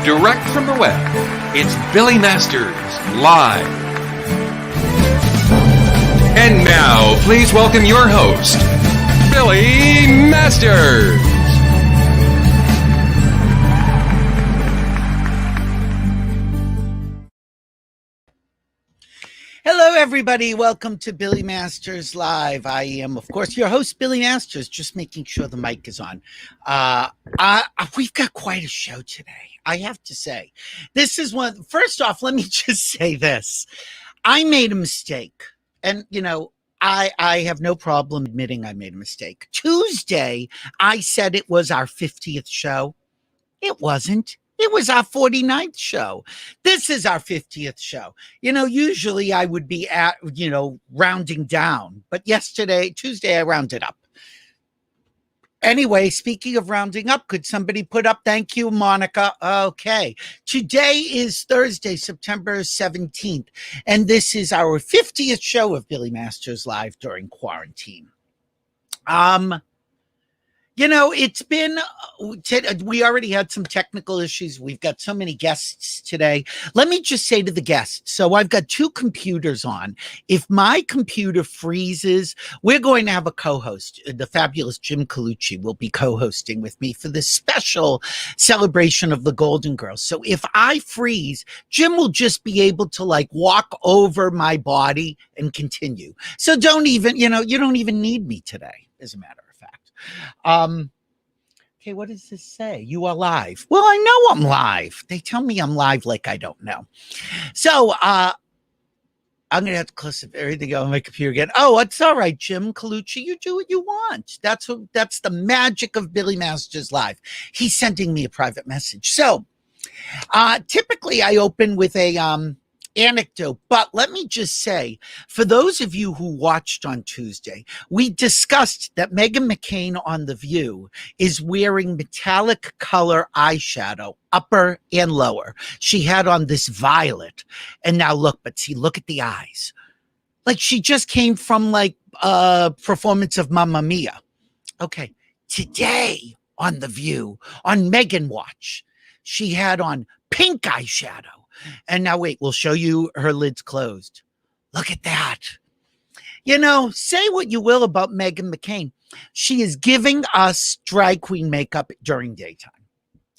direct from the web, it's Billy Masters Live. And now, please welcome your host, Billy Masters. Hello, everybody. Welcome to Billy Masters Live. I am, of course, your host, Billy Masters, just making sure the mic is on. We've got quite a show today, I have to say. This is one. First off, let me just say this. I made a mistake. And, you know, I have no problem admitting I made a mistake. Tuesday, I said it was our 50th show. It wasn't. It was our 49th show. This is our 50th show. You know, usually I would be at, rounding down. But Tuesday, I rounded up. Anyway, speaking of rounding up, could somebody put up, thank you, Monica. Okay. Today is Thursday, September 17th. And this is our 50th show of Billy Masters Live during quarantine. It's been, we already had some technical issues. We've got so many guests today. Let me just say to the guests, so I've got two computers on. If my computer freezes, we're going to have a co-host. The fabulous Jim Colucci will be co-hosting with me for this special celebration of the Golden Girls. So if I freeze, Jim will just be able to walk over my body and continue. So you don't even need me today, as a matter of fact. Okay, what does this say? You are live. Well, I know I'm live. They tell me I'm live like I don't know. So I'm gonna have to close everything on my computer again. Oh, it's all right, Jim Colucci. You do what you want. That's the magic of Billy Masters Live. He's sending me a private message. So typically I open with a anecdote, but let me just say, for those of you who watched on Tuesday, we discussed that Meghan McCain on The View is wearing metallic color eyeshadow, upper and lower. She had on this violet, and now look at the eyes. Like she just came from a performance of Mamma Mia. Okay, today on The View, on Meghan Watch, she had on pink eyeshadow. And now wait, we'll show you her lids closed. Look at that. Say what you will about Meghan McCain. She is giving us drag queen makeup during daytime.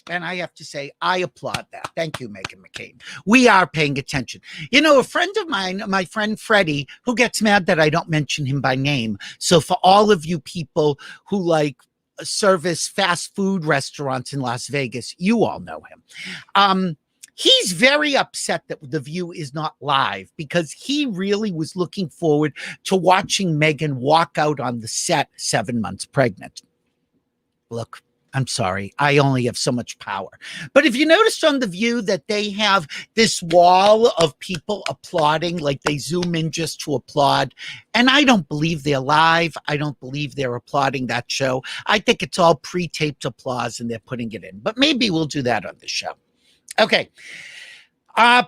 And I have to say, I applaud that. Thank you, Meghan McCain. We are paying attention. A friend of mine, my friend Freddie, who gets mad that I don't mention him by name. So for all of you people who service fast food restaurants in Las Vegas, you all know him. He's very upset that The View is not live because he really was looking forward to watching Meghan walk out on the set 7 months pregnant. Look, I'm sorry. I only have so much power. But if you noticed on The View that they have this wall of people applauding, like they zoom in just to applaud. And I don't believe they're live. I don't believe they're applauding that show. I think it's all pre-taped applause and they're putting it in. But maybe we'll do that on the show. Okay.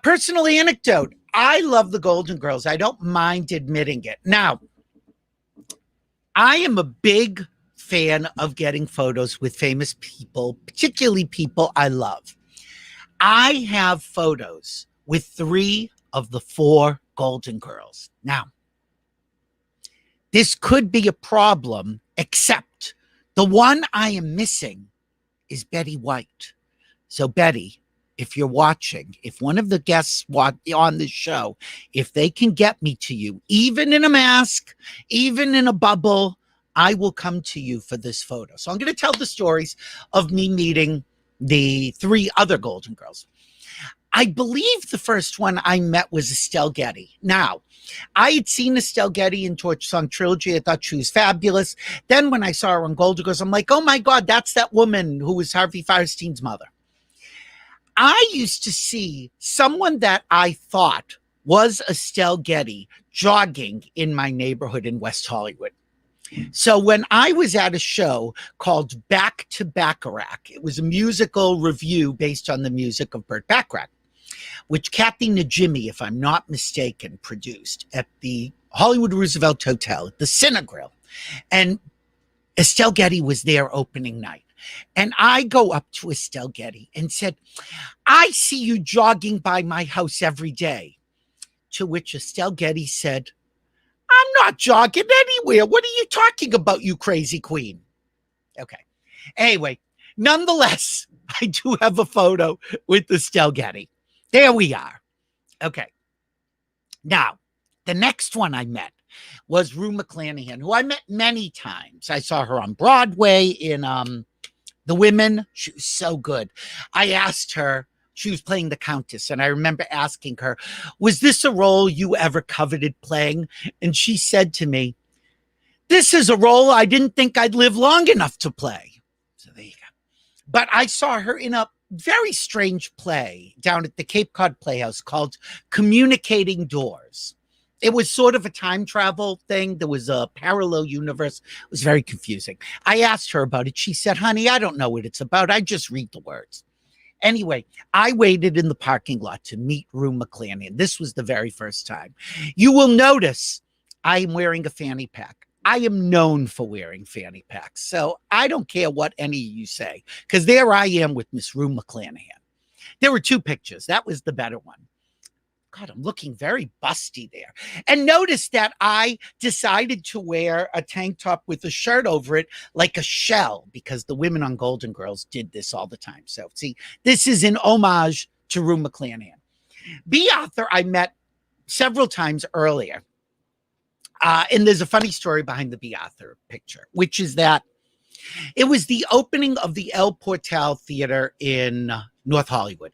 Personal anecdote. I love the Golden Girls. I don't mind admitting it. Now, I am a big fan of getting photos with famous people, particularly people I love. I have photos with 3 of the 4 Golden Girls. Now, this could be a problem, except the one I am missing is Betty White. So, Betty, if you're watching, if one of the guests on this show, if they can get me to you, even in a mask, even in a bubble, I will come to you for this photo. So I'm going to tell the stories of me meeting the 3 other Golden Girls. I believe the first one I met was Estelle Getty. Now, I had seen Estelle Getty in Torch Song Trilogy. I thought she was fabulous. Then when I saw her on Golden Girls, I'm like, oh my God, that's that woman who was Harvey Fierstein's mother. I used to see someone that I thought was Estelle Getty jogging in my neighborhood in West Hollywood. So when I was at a show called Back to Bacharach, it was a musical review based on the music of Burt Bacharach, which Kathy Najimy, if I'm not mistaken, produced at the Hollywood Roosevelt Hotel at the Cinegrill. And Estelle Getty was there opening night. And I go up to Estelle Getty and said, I see you jogging by my house every day. To which Estelle Getty said, I'm not jogging anywhere. What are you talking about, you crazy queen? Okay. Anyway, nonetheless, I do have a photo with Estelle Getty. There we are. Okay. Now, the next one I met was Rue McClanahan, who I met many times. I saw her on Broadway in The Women. She was so good. I asked her, she was playing the Countess, and I remember asking her, was this a role you ever coveted playing? And she said to me, this is a role I didn't think I'd live long enough to play. So there you go. But I saw her in a very strange play down at the Cape Cod Playhouse called Communicating Doors. It was sort of a time travel thing. There was a parallel universe. It was very confusing. I asked her about it. She said, honey, I don't know what it's about. I just read the words. Anyway, I waited in the parking lot to meet Rue McClanahan. This was the very first time. You will notice I am wearing a fanny pack. I am known for wearing fanny packs. So I don't care what any of you say, because there I am with Miss Rue McClanahan. There were two pictures. That was the better one. God, I'm looking very busty there. And notice that I decided to wear a tank top with a shirt over it like a shell, because the women on Golden Girls did this all the time. So see, this is an homage to Rue McClanahan. B. Arthur I met several times earlier. And there's a funny story behind the B. Arthur picture, which is that it was the opening of the El Portal Theater in North Hollywood.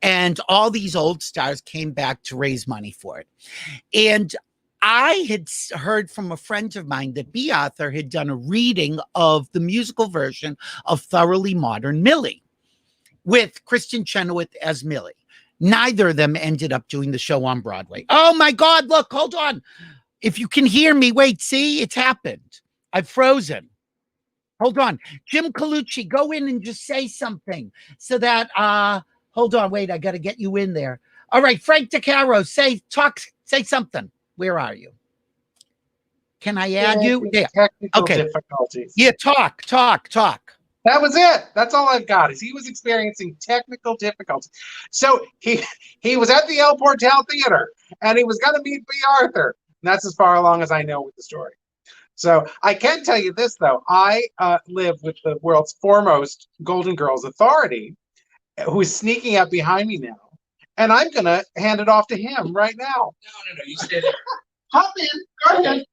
And all these old stars came back to raise money for it. And I had heard from a friend of mine that B. Arthur had done a reading of the musical version of Thoroughly Modern Millie with Kristen Chenoweth as Millie. Neither of them ended up doing the show on Broadway. Oh my God, look, hold on. If you can hear me, wait, see, it's happened. I've frozen. Hold on. Jim Colucci, go in and just say something so that, hold on, wait, I got to get you in there. All right, Frank DeCaro, say something. Where are you? Can I add you? Yeah. Technical Okay. difficulties. Yeah, talk. That was it. That's all I've got. Is he was experiencing technical difficulties. So he was at the El Portal Theater, and he was going to meet B. Arthur. And that's as far along as I know with the story. So I can tell you this, though. I live with the world's foremost Golden Girls authority, who is sneaking up behind me now. And I'm going to hand it off to him right now. No, you stay there. Hop in. Go ahead.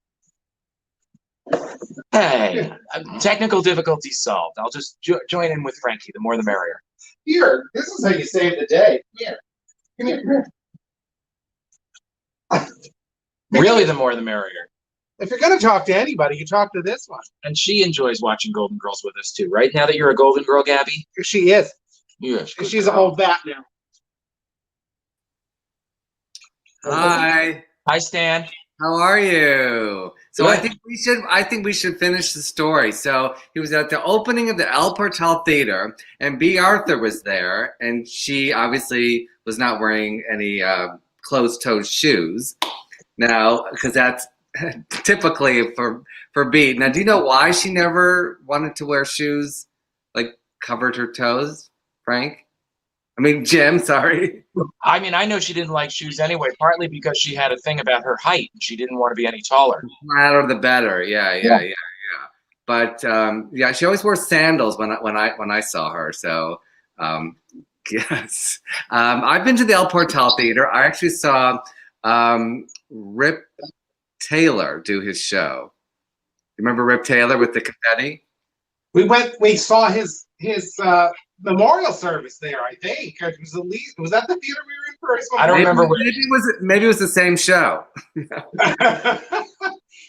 Hey, technical difficulties solved. I'll just join in with Frankie. The more the merrier. Here, this is how you save the day. Here. Come here. Really, the more the merrier. If you're going to talk to anybody, you talk to this one. And she enjoys watching Golden Girls with us, too, right? Now that you're a Golden Girl, Gabby? She is. Yes. She's a whole bat now. Hi. Hi, Stan. How are you? So Good. I think we should finish the story. So he was at the opening of the El Portal Theater, and B. Arthur was there, and she obviously was not wearing any closed-toed shoes. Now, because that's typically for B. Now, do you know why she never wanted to wear shoes, like covered her toes, Frank? I mean, Jim, sorry. I mean, I know she didn't like shoes anyway, partly because she had a thing about her height, and she didn't want to be any taller. Flatter the better. Yeah. But yeah, she always wore sandals when I saw her. So yes, I've been to the El Portal Theater. I actually saw Rip Taylor do his show. You remember Rip Taylor with the confetti? We saw his memorial service there, I think. Was that the theater we were in first? I don't remember. Maybe it was the same show.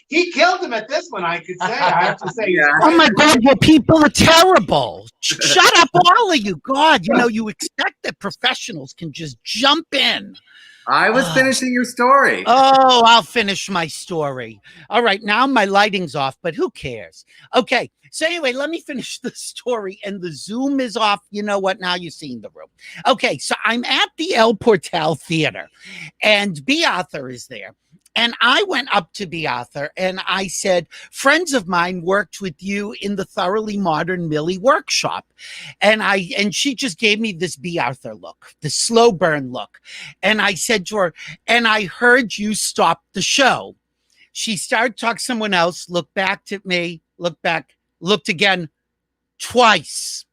He killed him at this one, I could say. I have to say. Yeah. Oh my God, you people are terrible. Shut up, all of you. God, you expect that professionals can just jump in. I was finishing your story. Oh, I'll finish my story. All right, now my lighting's off, but who cares? Okay, so anyway, let me finish the story, and the Zoom is off. You know what? Now you've seen the room. Okay, so I'm at the El Portal Theater, and B. Arthur is there. And I went up to B. Arthur and I said, friends of mine worked with you in the Thoroughly Modern Millie workshop. And she just gave me this B. Arthur look, the slow burn look. And I said to her, and I heard you stop the show. She started talking to someone else, looked back at me, looked again twice.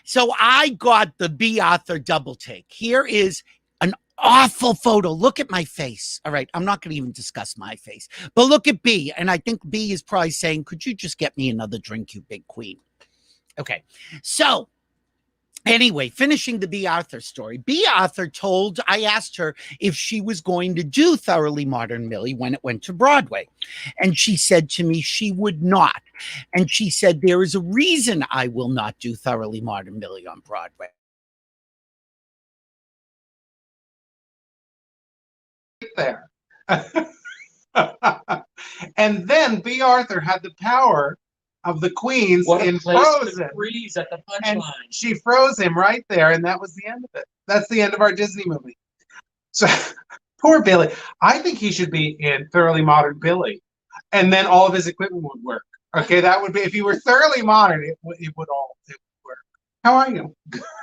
So I got the B. Arthur double take. Here is an awful photo. Look at my face. All right, I'm not going to even discuss my face, but look at B. And I think B is probably saying, could you just get me another drink, you big queen? Okay, so anyway, finishing the B. Arthur story. B. Arthur I asked her if she was going to do Thoroughly Modern Millie when it went to Broadway. And she said to me she would not. And she said, there is a reason I will not do Thoroughly Modern Millie on Broadway. There. And then B. Arthur had the power of the queens in Frozen. Freeze at the And punchline. she froze him right there, and that was the end of it. That's the end of our Disney movie. So poor Billy. I think he should be in Thoroughly Modern Billy, and then all of his equipment would work. Okay, that would be, if he were thoroughly modern, it would work. How are you?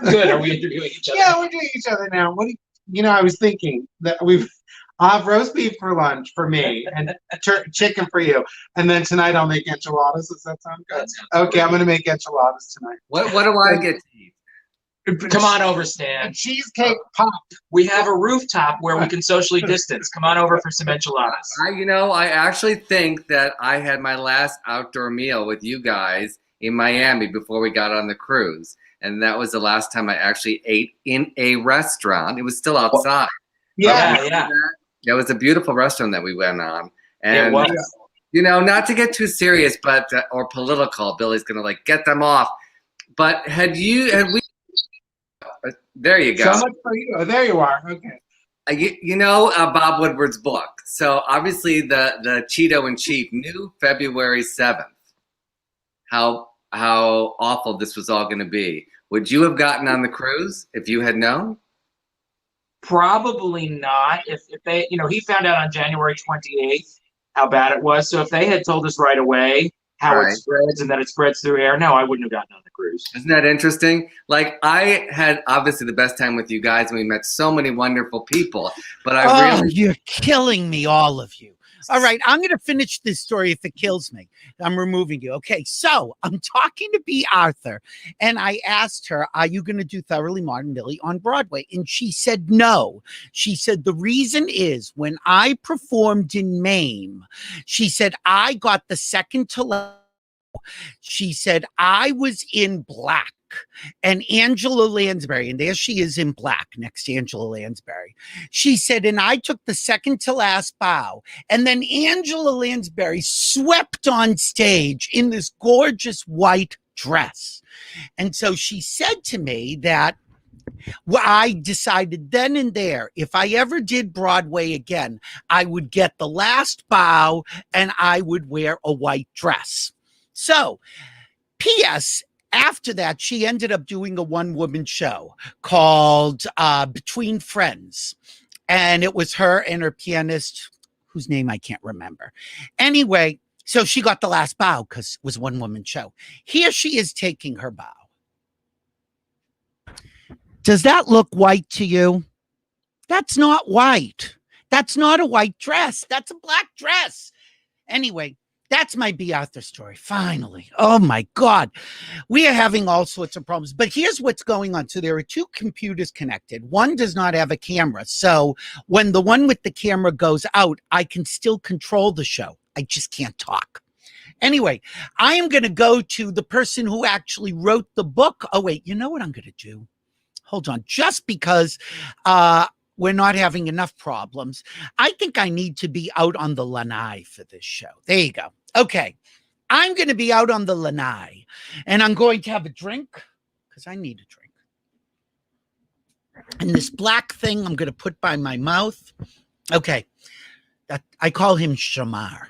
Good. Are we interviewing each other? Yeah, we're doing each other now. What do you know? I was thinking that I'll have roast beef for lunch for me and chicken for you, and then tonight I'll make enchiladas. Does that sound good? Okay, I'm gonna make enchiladas tonight. What do I get to eat? Come on over, Stan. Cheesecake pop. We have a rooftop where we can socially distance. Come on over for some enchiladas. I actually think that I had my last outdoor meal with you guys in Miami before we got on the cruise. And that was the last time I actually ate in a restaurant. It was still outside. Yeah. It was a beautiful restaurant that we went on. And, it was. Not to get too serious, but, or political, Billy's going to get them off. But had we, there you go. So much for you. Oh, there you are. Okay. Bob Woodward's book. So obviously the Cheeto in Chief knew February 7th how awful this was all going to be. Would you have gotten on the cruise if you had known? Probably not. If they, he found out on January 28th how bad it was. So if they had told us right away how it spreads and that it spreads through air, no, I wouldn't have gotten on the cruise. Isn't that interesting? I had obviously the best time with you guys, and we met so many wonderful people. But you're killing me, all of you. All right, I'm going to finish this story if it kills me. I'm removing you. Okay, so I'm talking to B. Arthur, and I asked her, are you going to do Thoroughly Modern Millie on Broadway? And she said no. She said, the reason is when I performed in MAME, she said, I got the second to last. She said, I was in black. And Angela Lansbury, and there she is in black next to Angela Lansbury. She said, and I took the second to last bow. And then Angela Lansbury swept on stage in this gorgeous white dress. And so she said to me that I decided then and there, if I ever did Broadway again, I would get the last bow and I would wear a white dress. So, P.S., after that, she ended up doing a one-woman show called Between Friends. And it was her and her pianist, whose name I can't remember. Anyway, so she got the last bow because it was a one-woman show. Here she is taking her bow. Does that look white to you? That's not white. That's not a white dress. That's a black dress. Anyway, that's my B. Arthur story. Finally. Oh my God. We are having all sorts of problems. But here's what's going on. So there are two computers connected. One does not have a camera. So when the one with the camera goes out, I can still control the show. I just can't talk. Anyway, I am going to go to the person who actually wrote the book. Oh, wait, you know what I'm going to do? Hold on. Just because we're not having enough problems, I think I need to be out on the lanai for this show. There you go. Okay. I'm going to be out on the lanai, and I'm going to have a drink because I need a drink. And this black thing I'm going to put by my mouth. Okay. I call him Shamar.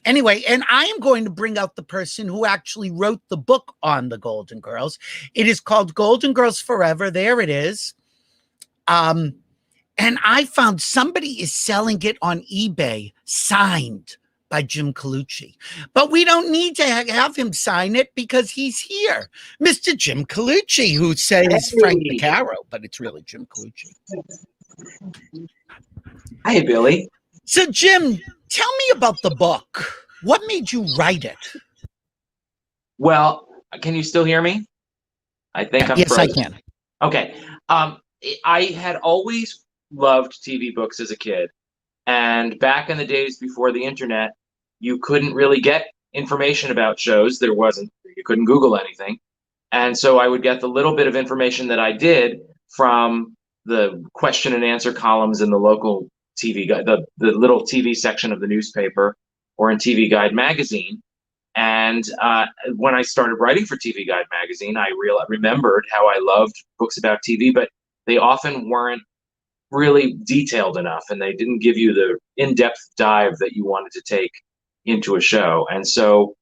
Anyway, and I am going to bring out the person who actually wrote the book on the Golden Girls. It is called Golden Girls Forever. There it is. And I found somebody is selling it on eBay, signed by Jim Colucci. But we don't need to have him sign it because he's here. Mr. Jim Colucci, who says Frank DeCaro, but it's really Jim Colucci. Hi, Billy. So, Jim, tell me about the book. What made you write it? Well, can you still hear me? I think I'm Yes, frozen. I can. Okay. I had always loved TV books as a kid. And back in the days before the internet, you couldn't really get information about shows. You couldn't Google anything. And so I would get the little bit of information that I did from the question and answer columns in the local TV guide, the little TV section of the newspaper, or in TV Guide magazine. And when I started writing for TV Guide magazine, I remembered how I loved books about TV, but they often weren't really detailed enough, and they didn't give you the in-depth dive that you wanted to take into a show. And so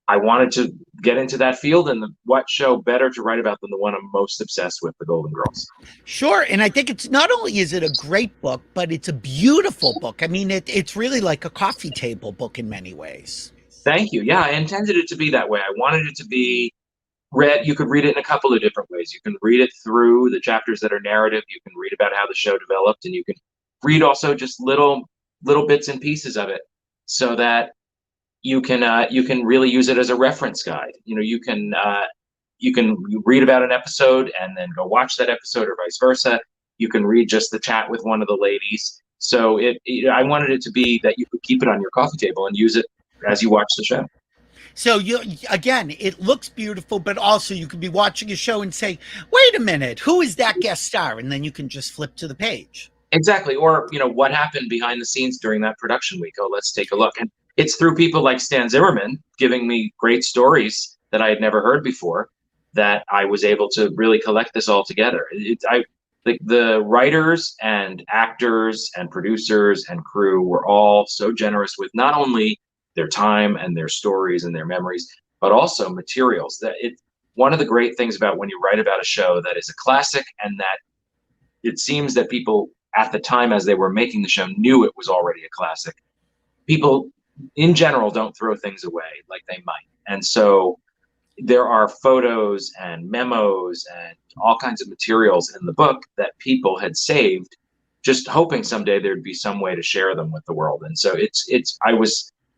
I wanted to get into that field, and what show better to write about than the one I'm most obsessed with, The Golden Girls. Sure, and I think it's not only is it a great book, but it's a beautiful book. I mean, it's really like a coffee table book in many ways. Thank you. Yeah, I intended it to be that way. I wanted it to be read. You could read it in a couple of different ways. You can read it through the chapters that are narrative. You can read about how the show developed, and you can read also just little bits and pieces of it, so that you can really use it as a reference guide. You know, you can read about an episode and then go watch that episode, or vice versa. You can read just the chat with one of the ladies. So I wanted it to be that you could keep it on your coffee table and use it as you watch the show. So again, it looks beautiful, but also you could be watching a show and say, wait a minute, who is that guest star? And then you can just flip to the page. Exactly. Or, what happened behind the scenes during that production week? Oh, let's take a look. And it's through people like Stan Zimmerman giving me great stories that I had never heard before that I was able to really collect this all together. The writers and actors and producers and crew were all so generous with not only their time and their stories and their memories, but also materials. One of the great things about when you write about a show that is a classic, and that it seems that people at the time as they were making the show knew it was already a classic. People in general don't throw things away like they might. And so there are photos and memos and all kinds of materials in the book that people had saved, just hoping someday there'd be some way to share them with the world. And so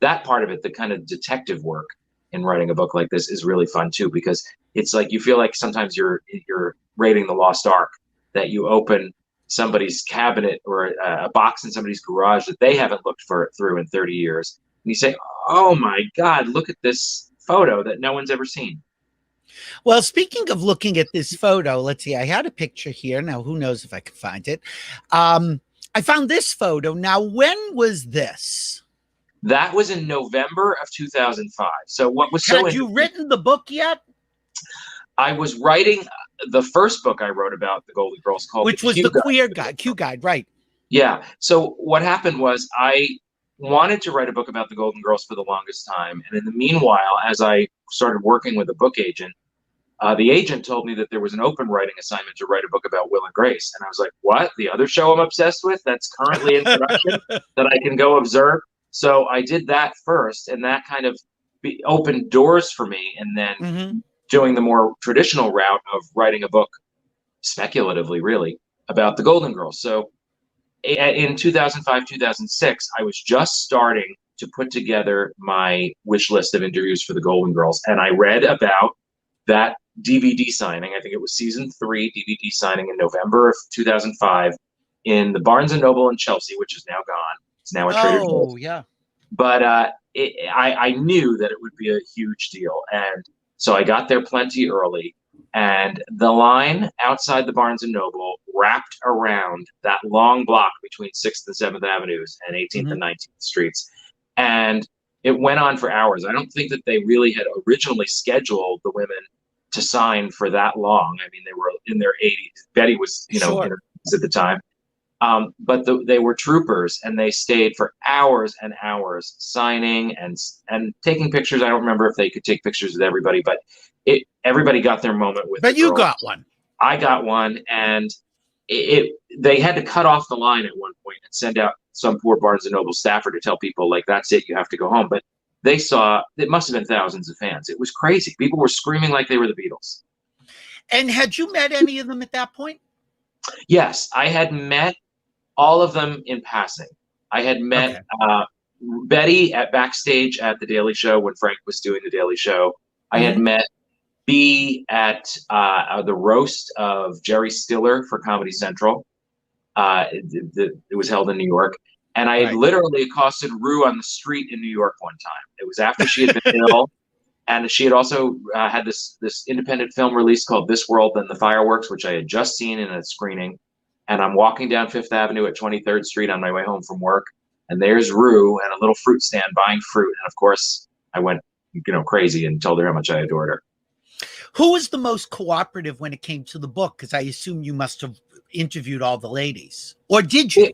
that part of it, the kind of detective work in writing a book like this, is really fun too, because it's like you feel like sometimes you're raiding the lost ark, that you open somebody's cabinet or a box in somebody's garage that they haven't looked through in 30 years. And you say, oh my God, look at this photo that no one's ever seen. Well, speaking of looking at this photo, let's see, I had a picture here. Now, who knows if I can find it. I found this photo. Now, when was this? That was in November of 2005. So what was Had you written the book yet? I was writing the first book I wrote about the Golden Girls, called Which was the Queer Guide, Q Guide, right? Yeah. So what happened was I wanted to write a book about the Golden Girls for the longest time. And in the meanwhile, as I started working with a book agent, the agent told me that there was an open writing assignment to write a book about Will and Grace. And I was like, what? The other show I'm obsessed with that's currently in production that I can go observe? So I did that first, and that kind of opened doors for me. And then doing the more traditional route of writing a book speculatively, really, about the Golden Girls. So in 2005, 2006, I was just starting to put together my wish list of interviews for the Golden Girls. And I read about that DVD signing. I think it was season 3 DVD signing in November of 2005 in the Barnes & Noble in Chelsea, which is now gone. It's now a Trader Joe's. Oh, yeah. But I knew that it would be a huge deal. And so I got there plenty early. And the line outside the Barnes & Noble wrapped around that long block between 6th and 7th Avenues and 18th and 19th Streets. And it went on for hours. I don't think that they really had originally scheduled the women to sign for that long. I mean, they were in their 80s. Betty was, Sure. at the time. But they were troopers, and they stayed for hours and hours signing and taking pictures. I don't remember if they could take pictures with everybody, but everybody got their moment with. But you got one. I got one, and they had to cut off the line at one point and send out some poor Barnes and Noble staffer to tell people, like, that's it, you have to go home. But they saw, it must have been thousands of fans. It was crazy. People were screaming like they were the Beatles. And had you met any of them at that point? Yes, I had met all of them in passing. I had met Betty at backstage at The Daily Show when Frank was doing The Daily Show. I had met B at the roast of Jerry Stiller for Comedy Central. It was held in New York. And I had literally accosted Rue on the street in New York one time. It was after she had been ill. And she had also had this independent film release called This World Then the Fireworks, which I had just seen in a screening. And I'm walking down Fifth Avenue at 23rd Street on my way home from work. And there's Rue and a little fruit stand buying fruit. And of course, I went, crazy and told her how much I adored her. Who was the most cooperative when it came to the book? Because I assume you must have interviewed all the ladies. Or did you?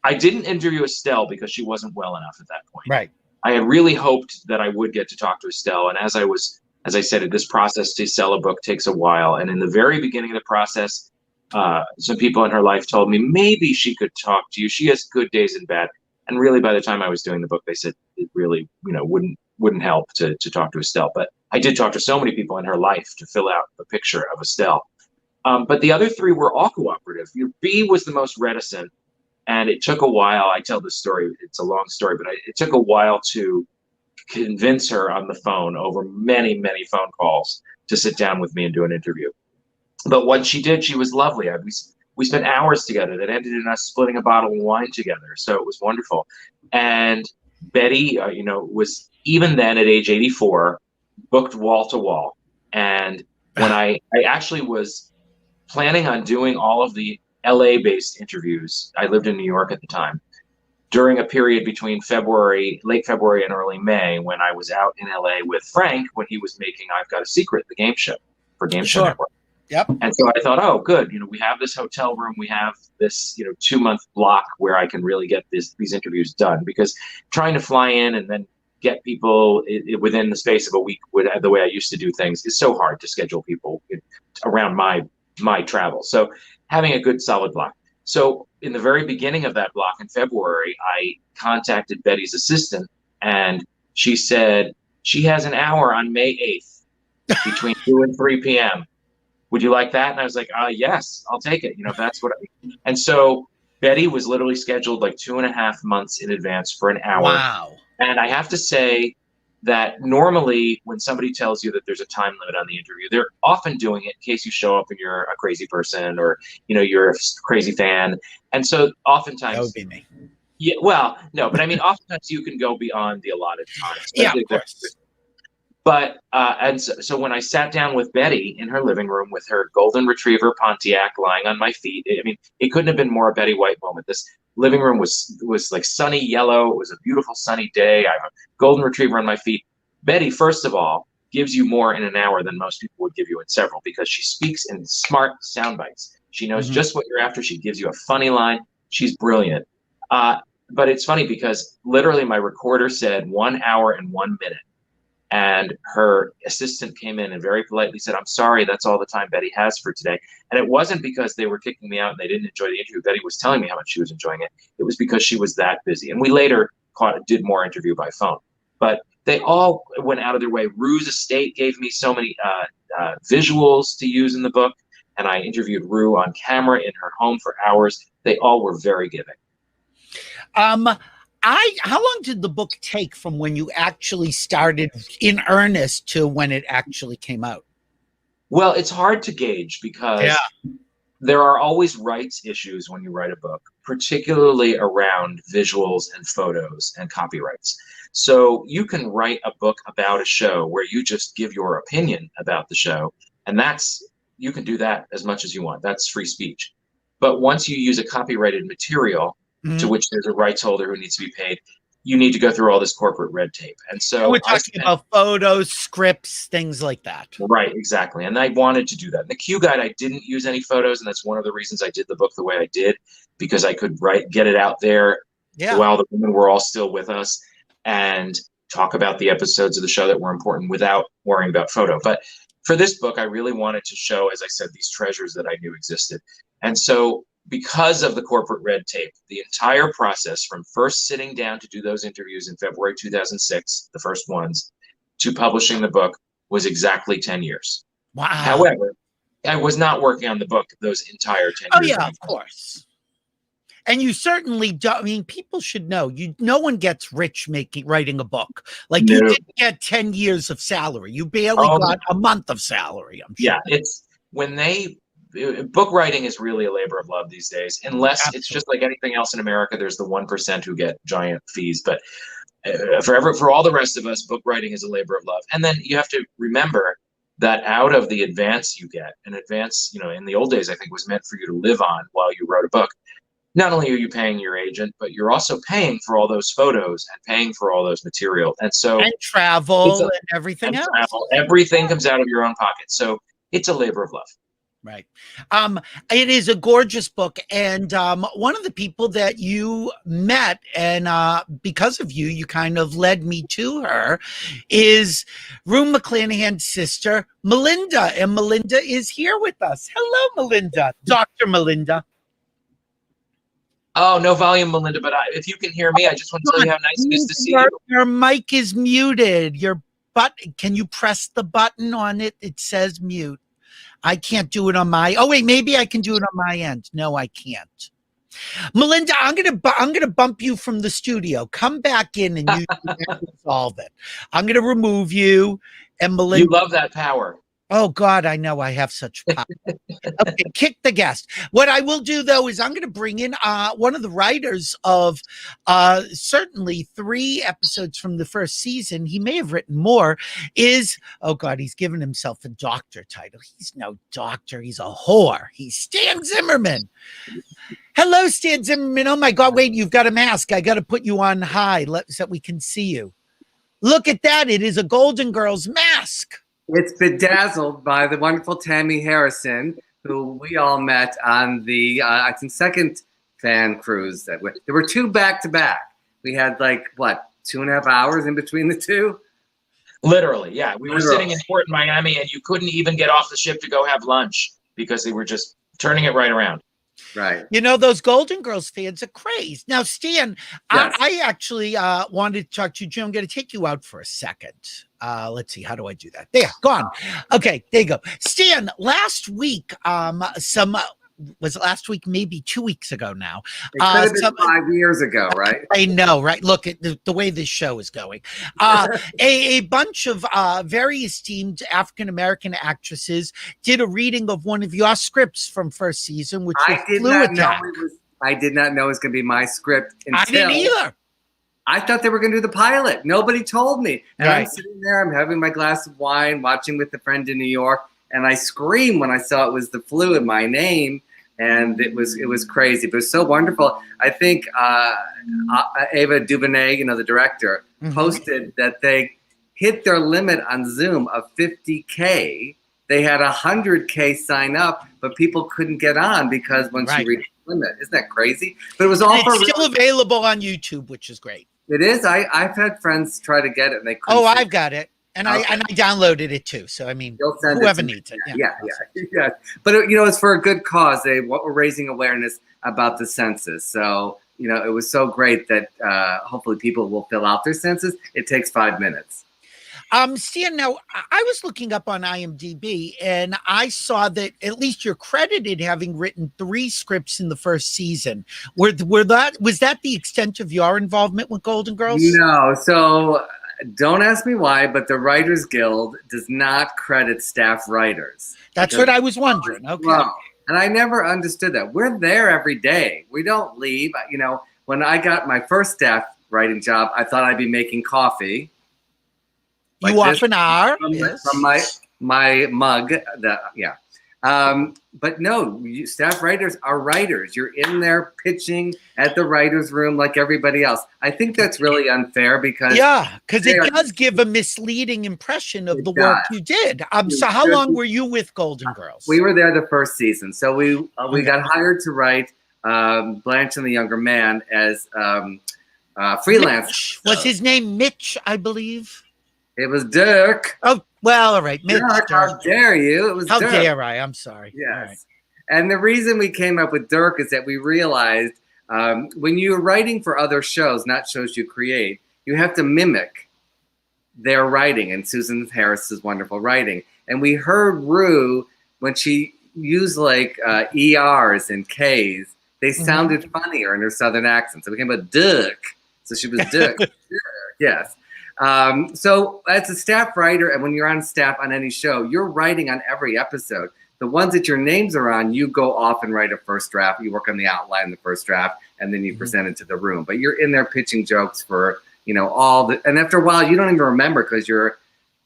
I didn't interview Estelle because she wasn't well enough at that point. Right. I had really hoped that I would get to talk to Estelle. And as I said, this process to sell a book takes a while. And in the very beginning of the process, some people in her life told me maybe she could talk to you. She has good days and bad. And really, by the time I was doing the book, they said it really, wouldn't help to talk to Estelle. But I did talk to so many people in her life to fill out the picture of Estelle. But the other three were all cooperative. B was the most reticent. And it took a while. I tell this story. It's a long story, but it took a while to convince her on the phone over many, many phone calls to sit down with me and do an interview. But once she did, she was lovely. We spent hours together that ended in us splitting a bottle of wine together. So it was wonderful. And Betty, was even then at age 84, booked wall to wall. And when I actually was planning on doing all of the LA-based interviews, I lived in New York at the time, during a period between late February and early May, when I was out in LA with Frank when he was making I've Got a Secret, the game show for Game Show Network. Yep. And so I thought, oh, good. We have this hotel room. We have this, 2-month block where I can really get these interviews done, because trying to fly in and then get people within the space of a week the way I used to do things is so hard to schedule people around my travel. So having a good solid block. So in the very beginning of that block in February, I contacted Betty's assistant, and she said she has an hour on May 8th between 2 and 3 p.m. Would you like that? And I was like, yes, I'll take it. That's what And so Betty was literally scheduled like 2.5 months in advance for an hour. Wow. And I have to say that normally when somebody tells you that there's a time limit on the interview, they're often doing it in case you show up and you're a crazy person, or, you're a crazy fan. And so oftentimes that would be me. Yeah, well, no, but I mean, oftentimes you can go beyond the allotted time. Yeah, of course. But, and so when I sat down with Betty in her living room with her golden retriever Pontiac lying on my feet, it couldn't have been more a Betty White moment. This living room was like sunny yellow. It was a beautiful sunny day. I have a golden retriever on my feet. Betty, first of all, gives you more in an hour than most people would give you in several, because she speaks in smart sound bites. She knows just what you're after. She gives you a funny line. She's brilliant. But it's funny because literally my recorder said 1 hour and 1 minute. And her assistant came in and very politely said, "I'm sorry, that's all the time Betty has for today." And it wasn't because they were kicking me out and they didn't enjoy the interview. Betty was telling me how much she was enjoying it. It was because she was that busy. And we later did more interview by phone. But they all went out of their way. Rue's estate gave me so many visuals to use in the book. And I interviewed Rue on camera in her home for hours. They all were very giving. How long did the book take from when you actually started in earnest to when it actually came out? Well, it's hard to gauge because there are always rights issues when you write a book, particularly around visuals and photos and copyrights. So you can write a book about a show where you just give your opinion about the show, and you can do that as much as you want. That's free speech. But once you use a copyrighted material, to which there's a rights holder who needs to be paid, you need to go through all this corporate red tape. And so we're talking about photos, scripts, things like that. Right, exactly. And I wanted to do that. In the Q Guide, I didn't use any photos, and that's one of the reasons I did the book the way I did, because I could get it out there while the women were all still with us and talk about the episodes of the show that were important without worrying about photo. But for this book, I really wanted to show, as I said, these treasures that I knew existed. And so because of the corporate red tape, the entire process from first sitting down to do those interviews in February 2006, the first ones, to publishing the book was exactly 10 years. Wow. However, I was not working on the book those entire 10 Oh, years. yeah, of course. And you certainly do. I mean, people should know no one gets rich writing a book. Like you didn't get 10 years of salary. You barely got a month of salary, I'm sure. Yeah, it's when book writing is really a labor of love these days, unless Absolutely. It's just like anything else in America. There's the 1% who get giant fees, but for all the rest of us, book writing is a labor of love. And then you have to remember that out of the advance you get, an advance, in the old days, I think was meant for you to live on while you wrote a book. Not only are you paying your agent, but you're also paying for all those photos and paying for all those material. And travel and everything else. Everything comes out of your own pocket. So it's a labor of love. Right. It is a gorgeous book. And one of the people that you met, and because of you kind of led me to her, is Rue McClanahan's sister, Melinda. And Melinda is here with us. Hello, Melinda. Dr. Melinda. Oh, no volume, Melinda, but if you can hear me, I just want to tell you how nice it is to see you. Your mic is muted. Can you press the button on it? It says mute. I can't do it on maybe I can do it on my end. No, I can't. Melinda, I'm gonna bump you from the studio. Come back in and you can solve it. I'm gonna remove you, and Melinda. You love that power. Oh God, I know I have such power. Okay, kick the guest. What I will do though is I'm going to bring in one of the writers of certainly 3 episodes from the first season. He may have written more. Oh God, he's given himself a doctor title. He's no doctor. He's a whore. He's Stan Zimmerman. Hello, Stan Zimmerman. Oh my God, wait, you've got a mask. I got to put you on high so we can see you. Look at that. It is a Golden Girls mask. It's bedazzled by the wonderful Tammy Harrison, who we all met on the, I think, second fan cruise. There were 2 back-to-back. We had 2.5 hours in between the 2? Literally, yeah. We were sitting in Port Miami, and you couldn't even get off the ship to go have lunch because they were just turning it right around. Right. Those Golden Girls fans are crazy. Now, Stan, yes. I actually wanted to talk to you, Jim. I'm going to take you out for a second. Let's see. How do I do that? There, gone. Okay, there you go. Stan, last week, was it last week? Maybe 2 weeks ago now. It could have been 5 years ago, right? I know, right? Look at the way this show is going. A bunch of very esteemed African-American actresses did a reading of one of your scripts from first season, which was Flu Attack. I did not know it was going to be my script until... I didn't either. I thought they were going to do the pilot. Nobody told me. And right. I'm sitting there, I'm having my glass of wine, watching with a friend in New York, and I screamed when I saw it was the flu in my name. And it was crazy, but it was so wonderful. I think Ava DuVernay, the director, posted that they hit their limit on Zoom of 50K. They had 100K sign up, but people couldn't get on because once you reach the limit, isn't that crazy? But it was all still available on YouTube, which is great. It is. I've had friends try to get it, and they couldn't. Oh, I've got it. And I downloaded it too. So I mean, whoever needs it. Yeah. But it's for a good cause. We're raising awareness about the census. So it was so great that hopefully people will fill out their census. It takes 5 minutes. Stan, now I was looking up on IMDb and I saw that at least you're credited having written 3 scripts in the first season. Was that the extent of your involvement with Golden Girls? No. So. Don't ask me why, but the Writers Guild does not credit staff writers. That's what I was wondering. Okay. Well, and I never understood that. We're there every day. We don't leave. When I got my first staff writing job, I thought I'd be making coffee. You often are. From my mug. But no, staff writers are writers. You're in there pitching at the writer's room like everybody else. I think that's really unfair because it does give a misleading impression of the work you did. So how long were you with Golden Girls? We were there the first season. So we got hired to write Blanche and the Younger Man as freelance. Was his name Mitch, I believe? It was Dirk. Oh, Well, all right. Dirk, how dare you? It was How Dirk. dare I? I'm sorry. Yes. All right. And the reason we came up with Dirk is that we realized when you're writing for other shows, not shows you create, you have to mimic their writing and Susan Harris's wonderful writing. And we heard Rue, when she used like ERs and Ks, they sounded funnier in her Southern accent. So we came up with Dirk. So she was Dirk. Yes. So as a staff writer, and when you're on staff on any show, you're writing on every episode. The ones that your names are on, you go off and write a first draft. You work on the outline in the first draft, and then you present it to the room. But you're in there pitching jokes for, all the, and after a while, you don't even remember because you're,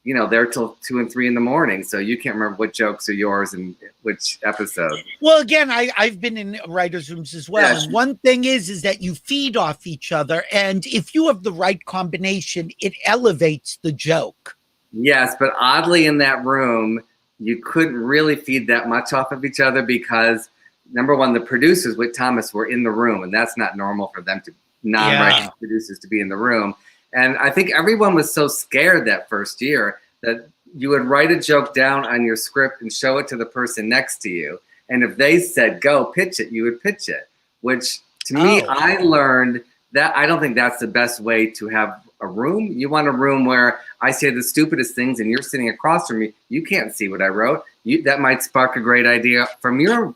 there till 2 and 3 in the morning. So you can't remember what jokes are yours and which episode. Well, again, I've been in writers' rooms as well. Yes. And one thing is that you feed off each other. And if you have the right combination, it elevates the joke. Yes, but oddly in that room, you couldn't really feed that much off of each other because, number one, the producers with Thomas were in the room. And that's not normal for them to, non-writing producers to be in the room. And I think everyone was so scared that first year that you would write a joke down on your script and show it to the person next to you. And if they said, go pitch it, you would pitch it, which to me, I learned that I don't think that's the best way to have a room. You want a room where I say the stupidest things and you're sitting across from me. You can't see what I wrote. That might spark a great idea from your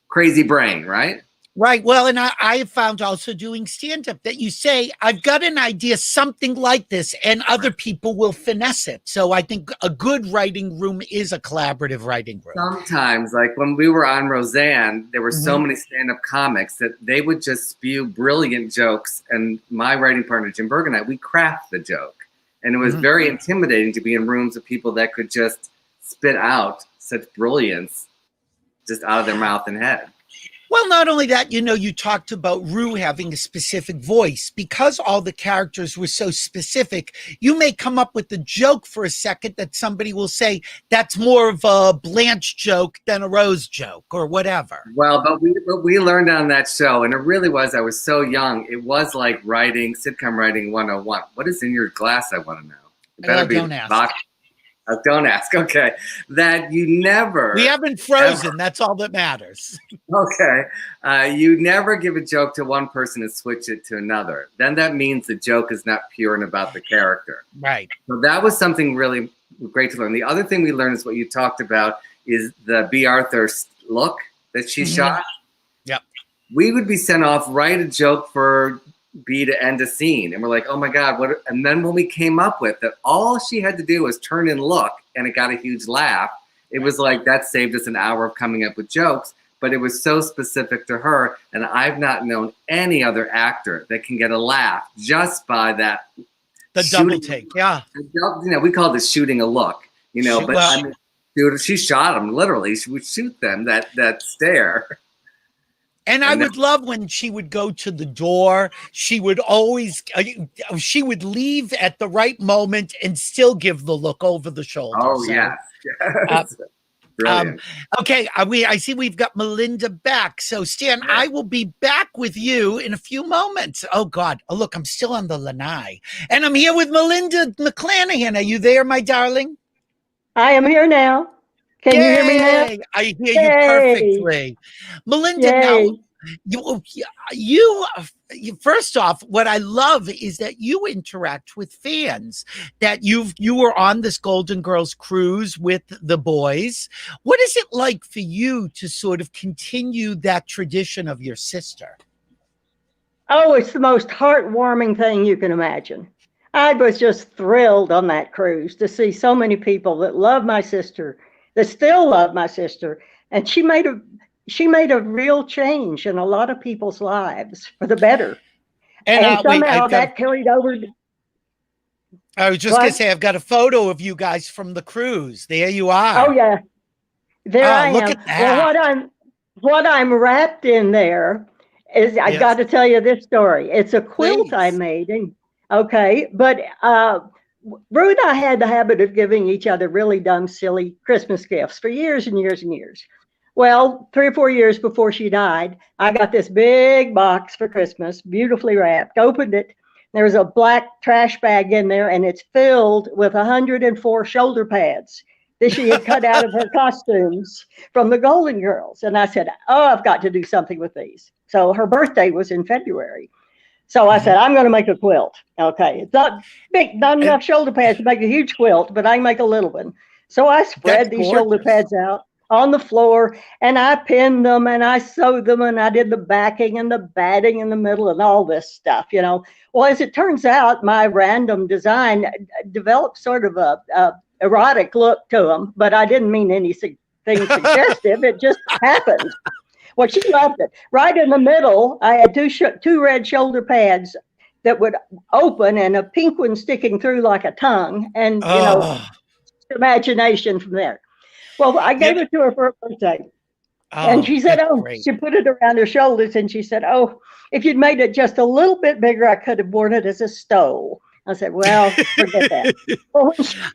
crazy brain, right? Right. Well, and I have found also doing stand-up that you say, I've got an idea, something like this, and other people will finesse it. So I think a good writing room is a collaborative writing room. Sometimes, like when we were on Roseanne, there were so many stand-up comics that they would just spew brilliant jokes. And my writing partner, Jim Berg, and I, we craft the joke. And it was very intimidating to be in rooms with people that could just spit out such brilliance just out of their mouth and head. Well, not only that, you talked about Rue having a specific voice. Because all the characters were so specific, you may come up with a joke for a second that somebody will say, that's more of a Blanche joke than a Rose joke or whatever. Well, but we learned on that show, and it really was, I was so young, it was like sitcom writing 101. What is in your glass, I want to know? It better be don't ask. vodka. Don't ask. Okay. That you never. We haven't frozen. That's all that matters. Okay. You never give a joke to one person and switch it to another. Then that means the joke is not pure and about the character. Right. So that was something really great to learn. The other thing we learned is what you talked about is the B. Arthur look that she shot. Yep. We would be sent off, write a joke for B to end a scene, and we're like, oh my god, what? And then when we came up with that, all she had to do was turn and look, and it got a huge laugh. It was like that saved us an hour of coming up with jokes, but it was so specific to her, and I've not known any other actor that can get a laugh just by that. The double take, yeah. We call this shooting a look, but well, I mean, dude, she shot them literally. She would shoot them that stare. And I would love when she would go to the door. She would always, she would leave at the right moment and still give the look over the shoulder. Oh, so, yeah. Brilliant. Okay, I see we've got Melinda back. So, Stan, I will be back with you in a few moments. Oh, God. Oh, look, I'm still on the lanai. And I'm here with Melinda McClanahan. Are you there, my darling? I am here now. Can you hear me now? I hear you perfectly. Melinda, now, you first off, what I love is that you interact with fans, that you were on this Golden Girls cruise with the boys. What is it like for you to sort of continue that tradition of your sister? Oh, it's the most heartwarming thing you can imagine. I was just thrilled on that cruise to see so many people that love my sister, that still love my sister, and she made a real change in a lot of people's lives for the better. And somehow that carried over. I was just going to say, I've got a photo of you guys from the cruise. There you are. Oh yeah, there I look am. At that. Well, what I'm wrapped in there is I got to tell you this story. It's a quilt I made, but Rue and I had the habit of giving each other really dumb, silly Christmas gifts for years and years and years. Well, 3 or 4 years before she died, I got this big box for Christmas, beautifully wrapped, opened it, There's a black trash bag in there, and it's filled with 104 shoulder pads that she had cut out of her costumes from the Golden Girls. And I said, oh, I've got to do something with these. So her birthday was in February. So I said, I'm going to make a quilt. Okay. It's not big, not enough shoulder pads to make a huge quilt, but I can make a little one. So I spread these shoulder pads out on the floor, and I pinned them, and I sewed them, and I did the backing and the batting in the middle and all this stuff, you know. Well, as it turns out, my random design developed sort of a erotic look to them, but I didn't mean anything suggestive. It just happened. Well, she loved it. Right in the middle, I had two red shoulder pads that would open, and a pink one sticking through like a tongue, and you know, imagination from there. Well, I gave it to her for her birthday. And she said, she put it around her shoulders, and she said, oh, if you'd made it just a little bit bigger, I could have worn it as a stole. I said, well, forget that. Well,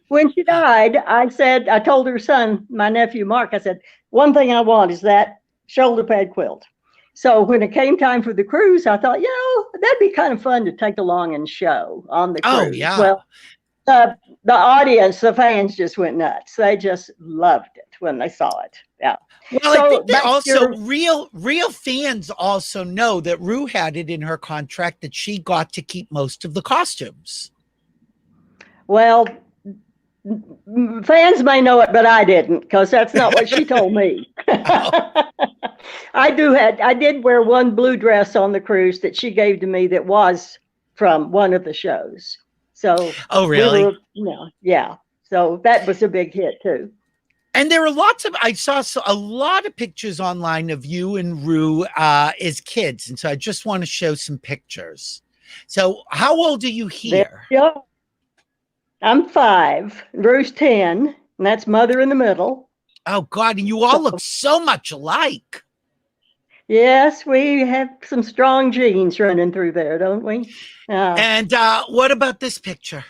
when she died, I told her son, my nephew, Mark, I said, one thing I want is that shoulder pad quilt. So when it came time for the cruise, I thought, that'd be kind of fun to take along and show on the cruise. Oh, yeah. Well, the audience, the fans just went nuts. They just loved it when they saw it. Yeah. Well, I think that also real fans also know that Rue had it in her contract that she got to keep most of the costumes. Well, fans may know it, but I didn't, because that's not what she told me. I did wear one blue dress on the cruise that she gave to me that was from one of the shows. So, oh, really? Yeah. So that was a big hit too. And there are I saw a lot of pictures online of you and Rue as kids. And so I just want to show some pictures. So how old are you here? Yeah. I'm 5, Rue's 10, and that's mother in the middle. Oh God. And you all look so much alike. Yes, we have some strong genes running through there, don't we? And what about this picture?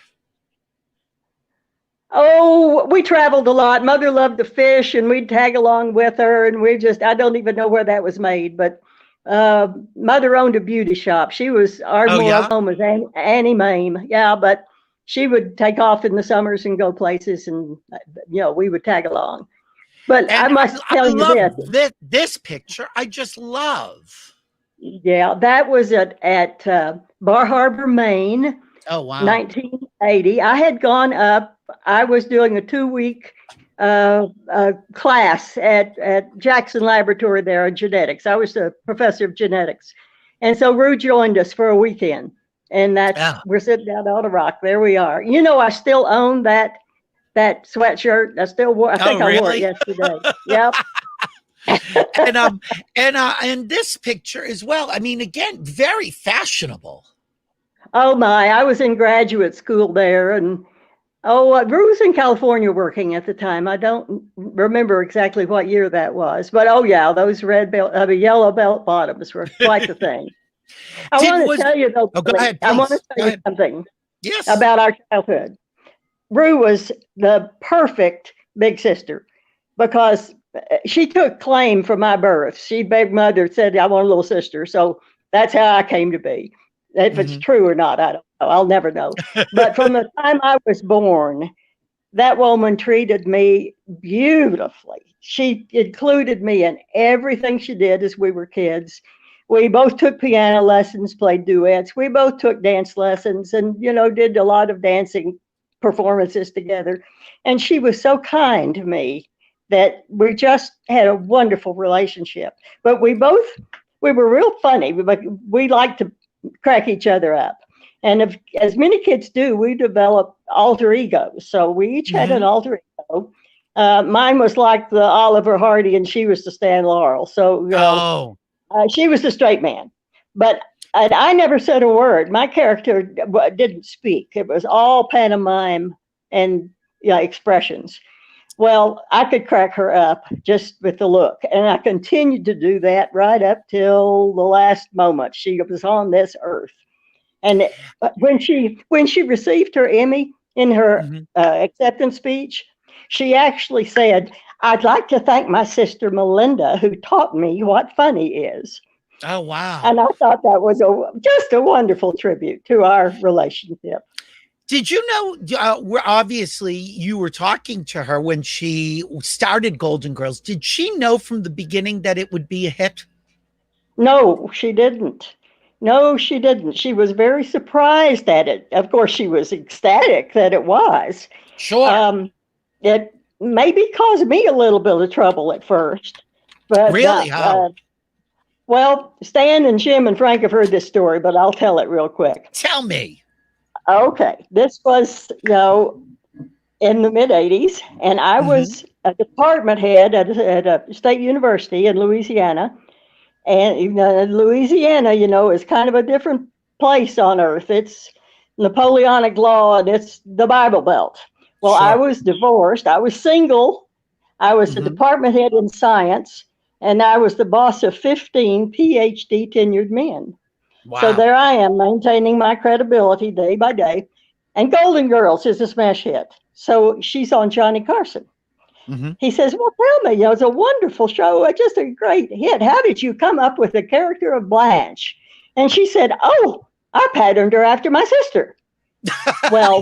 Oh, we traveled a lot. Mother loved to fish, and we'd tag along with her. And I don't even know where that was made, but Mother owned a beauty shop. She was, our home was Annie Mame. Yeah, but she would take off in the summers and go places, and, we would tag along. But and I must tell you this picture, I just love. Yeah, that was at Bar Harbor, Maine. Oh, wow. 1980. I had gone up. I was doing a 2-week class at Jackson Laboratory there in genetics. I was a professor of genetics. And so Rue joined us for a weekend. And we're sitting down on a rock. There we are. I still own that sweatshirt. I still wore. I think I wore it yesterday. Yep. and this picture as well. I mean, again, very fashionable. Oh my! I was in graduate school there, and Rue was in California working at the time. I don't remember exactly what year that was, but those yellow belt bottoms were quite the thing. I want to tell you though. Go ahead, I want to tell you something. Yes. About our childhood. Rue was the perfect big sister because she took claim for my birth. She begged mother, said, I want a little sister. So that's how I came to be. If it's true or not, I don't know. I'll never know. But from the time I was born, that woman treated me beautifully. She included me in everything she did as we were kids. We both took piano lessons, played duets. We both took dance lessons and, did a lot of dancing performances together. And she was so kind to me that we just had a wonderful relationship. But we were real funny. We liked to crack each other up. And as many kids do, we develop alter egos. So we each had an alter ego. Mine was like the Oliver Hardy, and she was the Stan Laurel. So she was the straight man. But I never said a word. My character didn't speak. It was all pantomime and expressions. Well, I could crack her up just with the look. And I continued to do that right up till the last moment she was on this earth. And when she received her Emmy in her acceptance speech, she actually said, I'd like to thank my sister Melinda, who taught me what funny is. Oh, wow. And I thought that was just a wonderful tribute to our relationship. Did you know, obviously you were talking to her when she started Golden Girls. Did she know from the beginning that it would be a hit? No, she didn't. No, she didn't. She was very surprised at it. Of course, she was ecstatic that it was. Sure. It maybe caused me a little bit of trouble at first. But really? How? Well, Stan and Jim and Frank have heard this story, but I'll tell it real quick. Tell me. Okay. This was, in the mid-'80s, and I was a department head at a state university in Louisiana. And Louisiana, is kind of a different place on earth. It's Napoleonic law and it's the Bible Belt. Well, Sure. I was divorced. I was single. I was the department head in science, and I was the boss of 15 PhD tenured men. Wow. So there I am, maintaining my credibility day by day. And Golden Girls is a smash hit. So she's on Johnny Carson. He says, well, tell me, it's a wonderful show, just a great hit. How did you come up with the character of Blanche? And she said, oh, I patterned her after my sister. Well,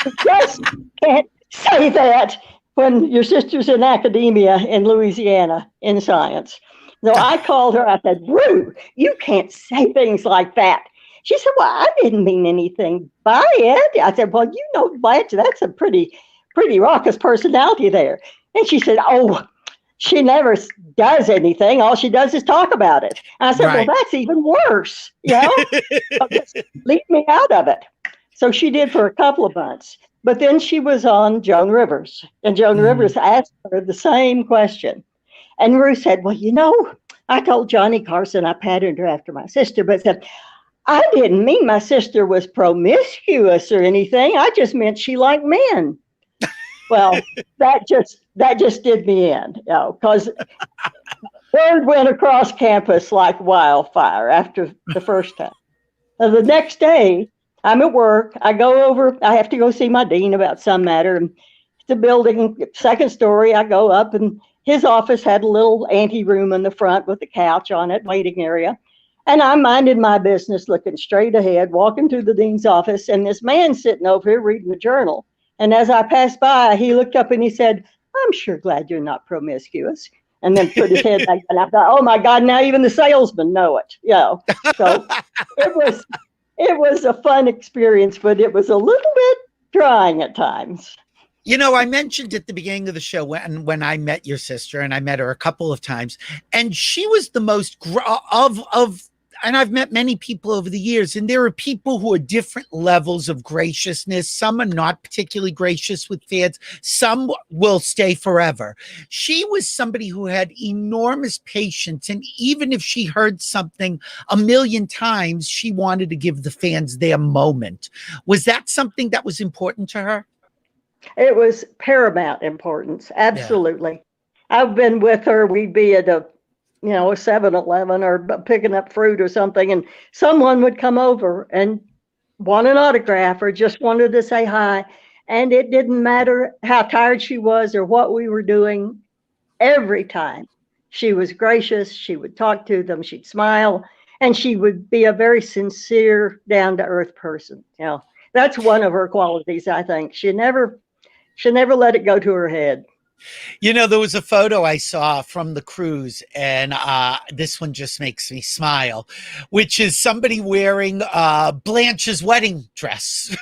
you just can't say that when your sister's in academia in Louisiana in science. So I called her, I said, Rue, you can't say things like that. She said, well, I didn't mean anything by it. I said, well, Blanche, that's a pretty raucous personality there. And she said, oh, she never does anything. All she does is talk about it. And I said, Right. well, that's even worse. Just leave me out of it. So she did for a couple of months. But then she was on Joan Rivers. And Joan Rivers asked her the same question. And Ruth said, well, I told Johnny Carson I patterned her after my sister, but said, I didn't mean my sister was promiscuous or anything. I just meant she liked men. Well, that just did me in, because word went across campus like wildfire after the first time. The next day, I'm at work. I have to go see my dean about some matter. And the building, second story, I go up, and his office had a little ante room in the front with a couch on it, waiting area. And I minded my business, looking straight ahead, walking through the dean's office, and this man sitting over here reading the journal. And as I passed by, he looked up and he said, I'm sure glad you're not promiscuous. And then put his head back. And I thought, oh my God, now even the salesmen know it. So it was a fun experience, but it was a little bit trying at times. I mentioned at the beginning of the show when I met your sister, and I met her a couple of times, and she was the most and I've met many people over the years, and there are people who are different levels of graciousness. Some are not particularly gracious with fans. Some will stay forever. She was somebody who had enormous patience, and even if she heard something a million times, she wanted to give the fans their moment. Was that something that was important to her? It was paramount importance. Absolutely. Yeah. I've been with her. We'd be at a 7-Eleven or picking up fruit or something, and someone would come over and want an autograph or just wanted to say hi. And it didn't matter how tired she was or what we were doing. Every time she was gracious, she would talk to them, she'd smile, and she would be a very sincere, down-to-earth person. That's one of her qualities, I think. She never let it go to her head. There was a photo I saw from the cruise, and this one just makes me smile, which is somebody wearing Blanche's wedding dress.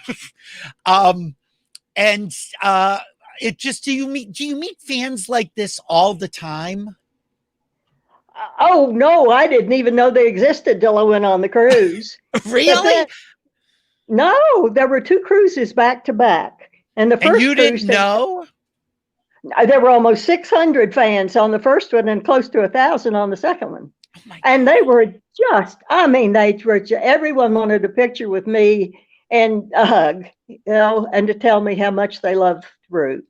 It just, do you meet fans like this all the time? Oh, no, I didn't even know they existed till I went on the cruise. Really? No, there were 2 cruises back to back. And the first and you didn't know? There were almost 600 fans on the first one and close to 1,000 on the second one. Oh and they were everyone wanted a picture with me and a hug, and to tell me how much they loved Ruth.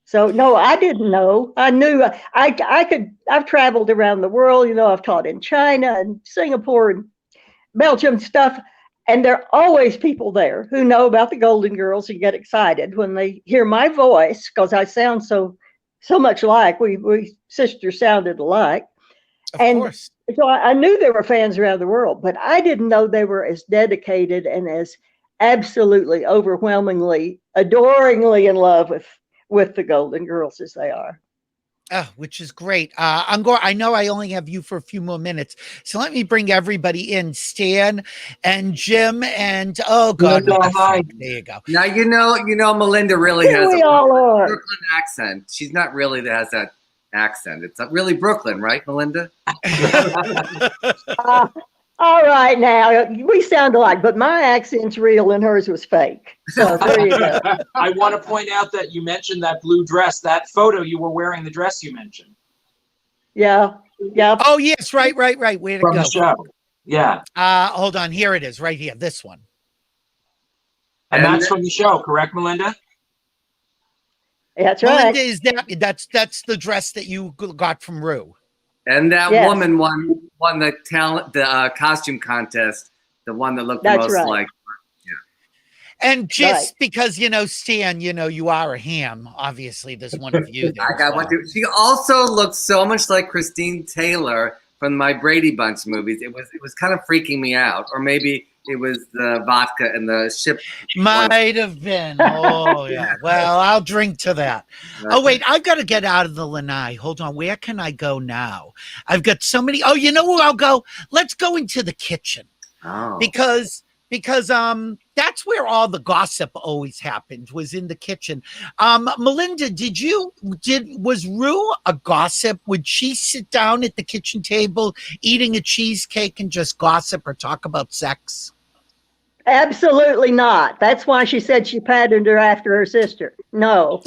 So no, I didn't know. I knew I've traveled around the world, I've taught in China and Singapore and Belgium stuff. And there are always people there who know about the Golden Girls and get excited when they hear my voice, because I sound so much like we sisters sounded alike. Of course. So I knew there were fans around the world, but I didn't know they were as dedicated and as absolutely, overwhelmingly, adoringly in love with the Golden Girls as they are. Which is great. I know I only have you for a few more minutes, so let me bring everybody in. Stan and Jim and God, Melinda, hi. there you go. Now you know Melinda really Here has we a all are. Brooklyn accent. She's not really that has that accent. It's really Brooklyn, right, Melinda? All right, now we sound alike, but my accent's real and hers was fake. So there you go. I want to point out that you mentioned that blue dress, that photo you were wearing the dress you mentioned. Yeah. Oh yes, right. Way to From go. the show. Yeah. Hold on. Here it is, right here. This one. And that's from the show, correct, Melinda? That's right. Melinda, is that's the dress that you got from Rue. And that Yes. woman won the costume contest, the one that looked the That's most right. like. And just Right. because, Stan, you are a ham. Obviously, there's one of you there. I got one too. She also looked so much like Christine Taylor from my Brady Bunch movies. It was kind of freaking me out. Or maybe it was the vodka and the ship. Might have been. Oh, yeah. Well, I'll drink to that. Oh, wait. I've got to get out of the lanai. Hold on. Where can I go now? I've got so many. Oh, you know where I'll go? Let's go into the kitchen. Oh. Because that's where all the gossip always happened, was in the kitchen. Melinda, was Rue a gossip? Would she sit down at the kitchen table eating a cheesecake and just gossip or talk about sex? Absolutely not. That's why she said she patterned her after her sister. No.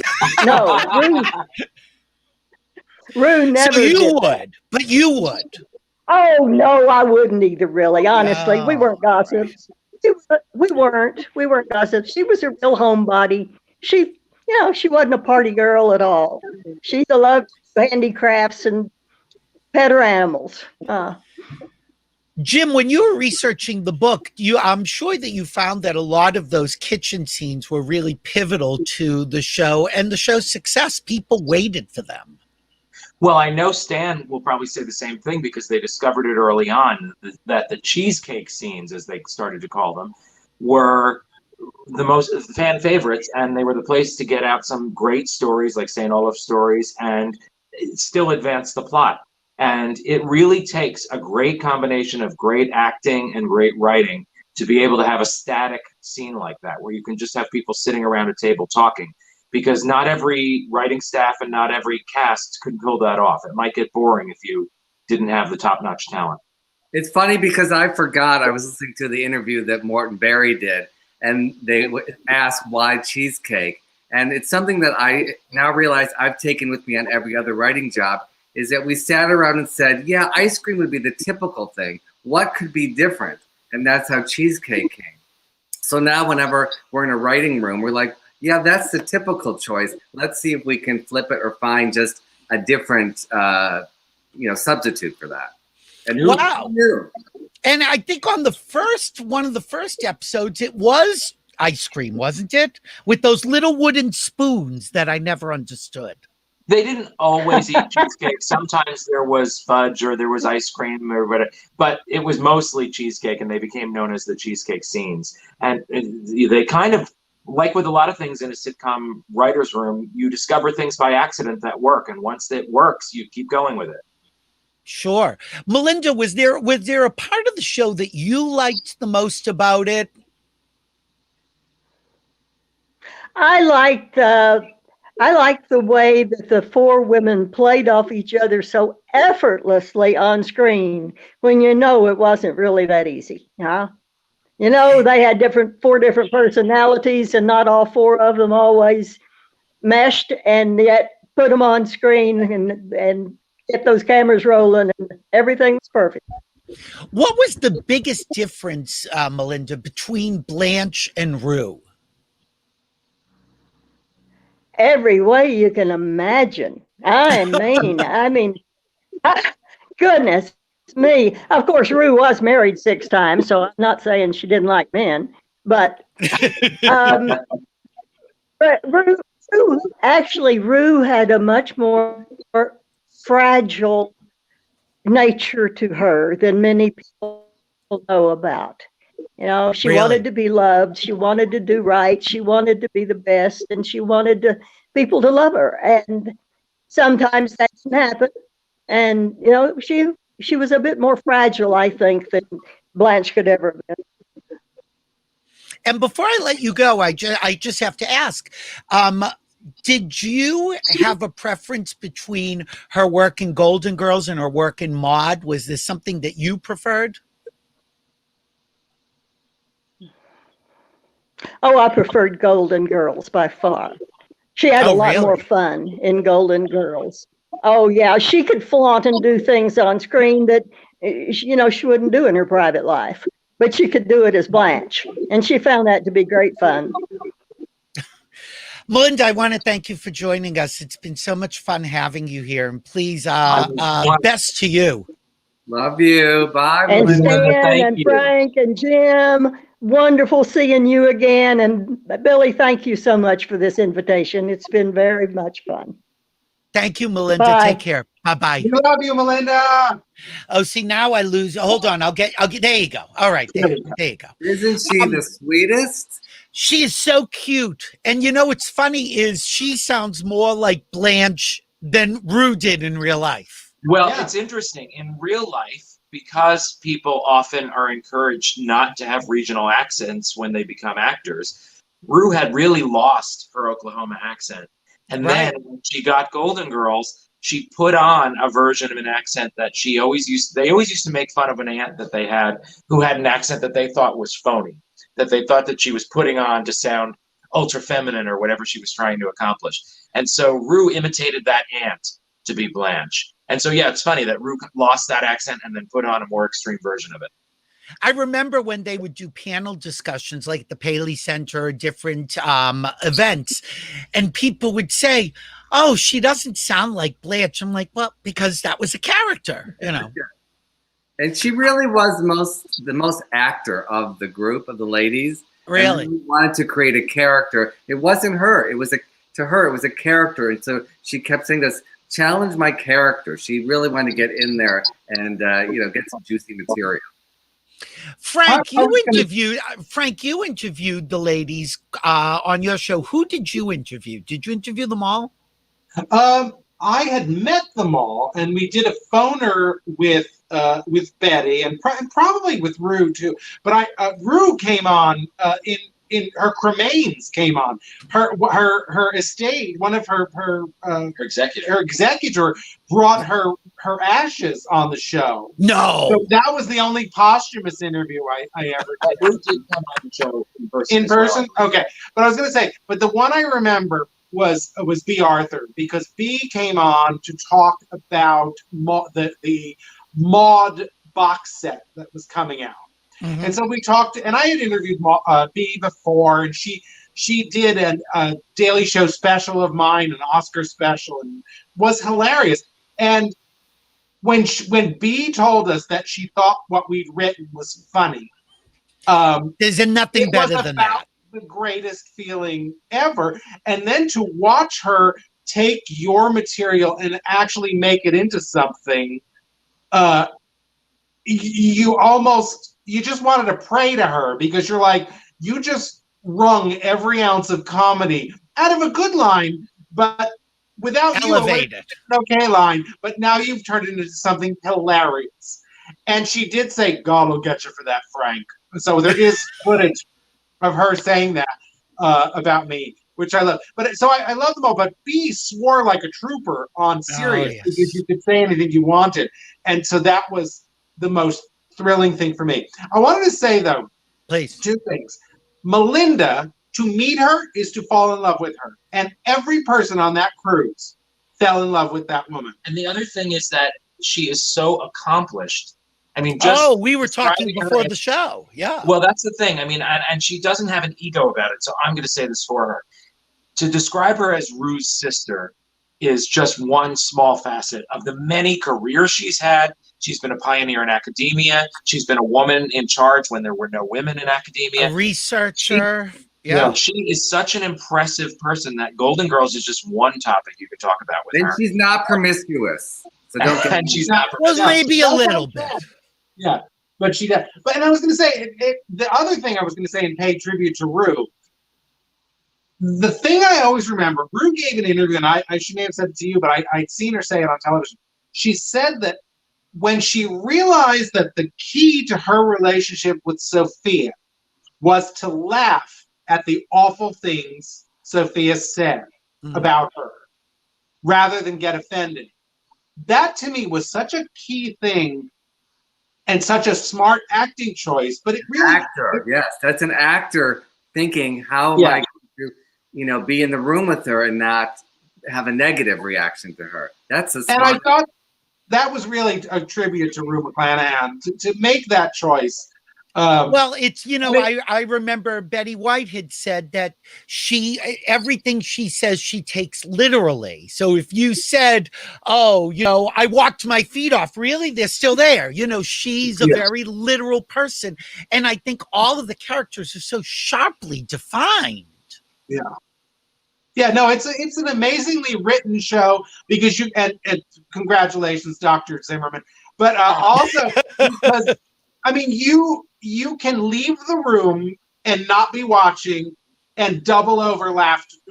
Rue never So you did would, that. but you would. Oh, no, I wouldn't either, really. Honestly, we No. weren't gossips. We weren't gossips. She was a real homebody. She wasn't a party girl at all. She loved handicrafts and pet her animals. Jim, when you were researching the book, I'm sure that you found that a lot of those kitchen scenes were really pivotal to the show and the show's success. People waited for them. Well, I know Stan will probably say the same thing because they discovered it early on that the cheesecake scenes, as they started to call them, were the most fan favorites, and they were the place to get out some great stories like St. Olaf stories and still advance the plot. And it really takes a great combination of great acting and great writing to be able to have a static scene like that, where you can just have people sitting around a table talking. Because not every writing staff and not every cast could pull that off. It might get boring if you didn't have the top-notch talent. It's funny because I forgot. I was listening to the interview that Morton Berry did, and they asked why cheesecake. And it's something that I now realize I've taken with me on every other writing job, is that we sat around and said, yeah, ice cream would be the typical thing. What could be different? And that's how cheesecake came. So now whenever we're in a writing room, we're like, yeah, that's the typical choice. Let's see if we can flip it or find just a different, substitute for that. And Wow. knew? And I think on one of the first episodes, it was ice cream, wasn't it? With those little wooden spoons that I never understood. They didn't always eat cheesecake. Sometimes there was fudge or there was ice cream or whatever, but it was mostly cheesecake, and they became known as the cheesecake scenes. And they kind of, like with a lot of things in a sitcom writer's room, you discover things by accident that work. And once it works, you keep going with it. Sure. Melinda, was there a part of the show that you liked the most about it? I liked the way that the four women played off each other so effortlessly on screen when it wasn't really that easy. Huh? They had four different personalities, and not all four of them always meshed, and yet put them on screen and get those cameras rolling, and everything was perfect. What was the biggest difference, Melinda, between Blanche and Rue? Every way you can imagine. Goodness me. Of course, Rue was married 6 times, so I'm not saying she didn't like men, but Rue had a much more fragile nature to her than many people know about. You know, she Really? wanted to be loved. She wanted to do right. She wanted to be the best, and she wanted people to love her. And sometimes that didn't happen. And you know, she was a bit more fragile, I think, than Blanche could ever have been. And before I let you go, I just have to ask, did you have a preference between her work in Golden Girls and her work in Maude? Was this something that you preferred? Oh, I preferred Golden Girls by far. She had a lot more Really? fun in Golden Girls. Oh yeah, she could flaunt and do things on screen that you know she wouldn't do in her private life, but she could do it as Blanche, and she found that to be great fun. Melinda, I want to thank you for joining us. It's been so much fun having you here, and please, best to you. Love you. Bye, And Melinda. Stan Thank and you. Frank and Jim, wonderful seeing you again. And Billy, thank you so much for this invitation. It's been very much fun. Thank you, Melinda. Bye. Take care. Bye-bye. We love you, Melinda. Oh, see, now I lose. Hold on. I'll get, there you go. All right. There you go. Isn't she the sweetest? She is so cute. And you know what's funny is she sounds more like Blanche than Rue did in real life. Well, Yeah. it's interesting. In real life, because people often are encouraged not to have regional accents when they become actors, Rue had really lost her Oklahoma accent. And Right. then when she got Golden Girls, she put on a version of an accent that they always used to make fun of an aunt that they had who had an accent that they thought was phony, that they thought that she was putting on to sound ultra feminine or whatever she was trying to accomplish. And so Rue imitated that aunt to be Blanche. And so, yeah, it's funny that Rue lost that accent and then put on a more extreme version of it. I remember when they would do panel discussions like at the Paley Center or different events, and people would say, oh, she doesn't sound like Blanche. I'm like, well, because that was a character, you know. And she really was the most actor of the group of the ladies. Really? And we wanted to create a character. It wasn't her. It was to her, it was a character. And so she kept saying this, challenge my character. She really wanted to get in there and get some juicy material. Frank, you interviewed the ladies on your show. Who did you interview? Did you interview them all? I had met them all, and we did a phoner with Betty and probably with Rue too. But Rue came on in her cremains came on her estate. One of her executor brought her ashes on the show. No, so that was the only posthumous interview I ever did. Rue did come on the show in person. In person, okay. But I was going to say, but the one I remember was B. Arthur, because B came on to talk about the Maude box set that was coming out. Mm-hmm. And so we talked, and I had interviewed B before, and she did a Daily Show special of mine, an Oscar special, and was hilarious. And when B told us that she thought what we'd written was funny, there's nothing better than that. The greatest feeling ever. And then to watch her take your material and actually make it into something, you just wanted to pray to her, because you're like, you just wrung every ounce of comedy out of a good line, but without elevated an okay line, but now you've turned it into something hilarious. And she did say, God will get you for that, Frank. So there is footage of her saying that about me, which I love. But so I love them all. But B swore like a trooper on Sirius, yes, because you could say anything you wanted, and so that was the most thrilling thing for me. I wanted to say though, please, two things. Melinda, to meet her is to fall in love with her, and every person on that cruise fell in love with that woman. And the other thing is that she is so accomplished. I mean, we were talking before the show. Yeah. Well, that's the thing. I mean, and she doesn't have an ego about it. So I'm going to say this for her. To describe her as Rue's sister is just one small facet of the many careers she's had. She's been a pioneer in academia. She's been a woman in charge when there were no women in academia. A researcher. She is such an impressive person that Golden Girls is just one topic you could talk about with her. And she's not promiscuous. So don't get And she's not. Well, maybe a that's little what bit. I said. Yeah, but she does. But and I was going to say the other thing I was going to say and pay tribute to Rue. The thing I always remember, Rue gave an interview, and she may have said it to you, but I'd seen her say it on television. She said that when she realized that the key to her relationship with Sophia was to laugh at the awful things Sophia said about her, rather than get offended. That to me was such a key thing and such a smart acting choice. But it really actor, yes, that's an actor thinking, how am I going to, be in the room with her and not have a negative reaction to her? That's a smart. And I thought that was really a tribute to Rue McClanahan to make that choice. Well, it's, I remember Betty White had said that everything she says, she takes literally. So if you said, I walked my feet off, really, they're still there. She's a very literal person. And I think all of the characters are so sharply defined. Yeah. Yeah, no, it's an amazingly written show because and congratulations, Dr. Zimmerman. But also because, you can leave the room and not be watching and double over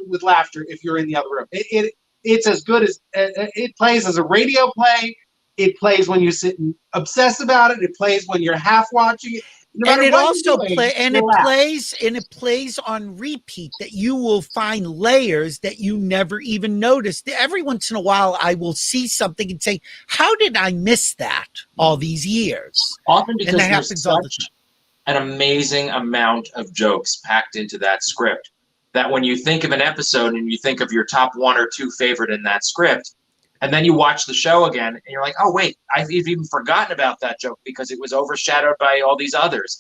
with laughter if you're in the other room. It's as good as it plays as a radio play. It plays when you sit and obsess about it. It plays when you're half watching it. And it also plays on repeat, that you will find layers that you never even noticed. Every once in a while, I will see something and say, how did I miss that all these years? Often because and that there's happens all the such time. an amazing amount of jokes packed into that script that when you think of an episode and you think of your top one or two favorite in that script, and then you watch the show again and you're like, oh, wait, I've even forgotten about that joke because it was overshadowed by all these others.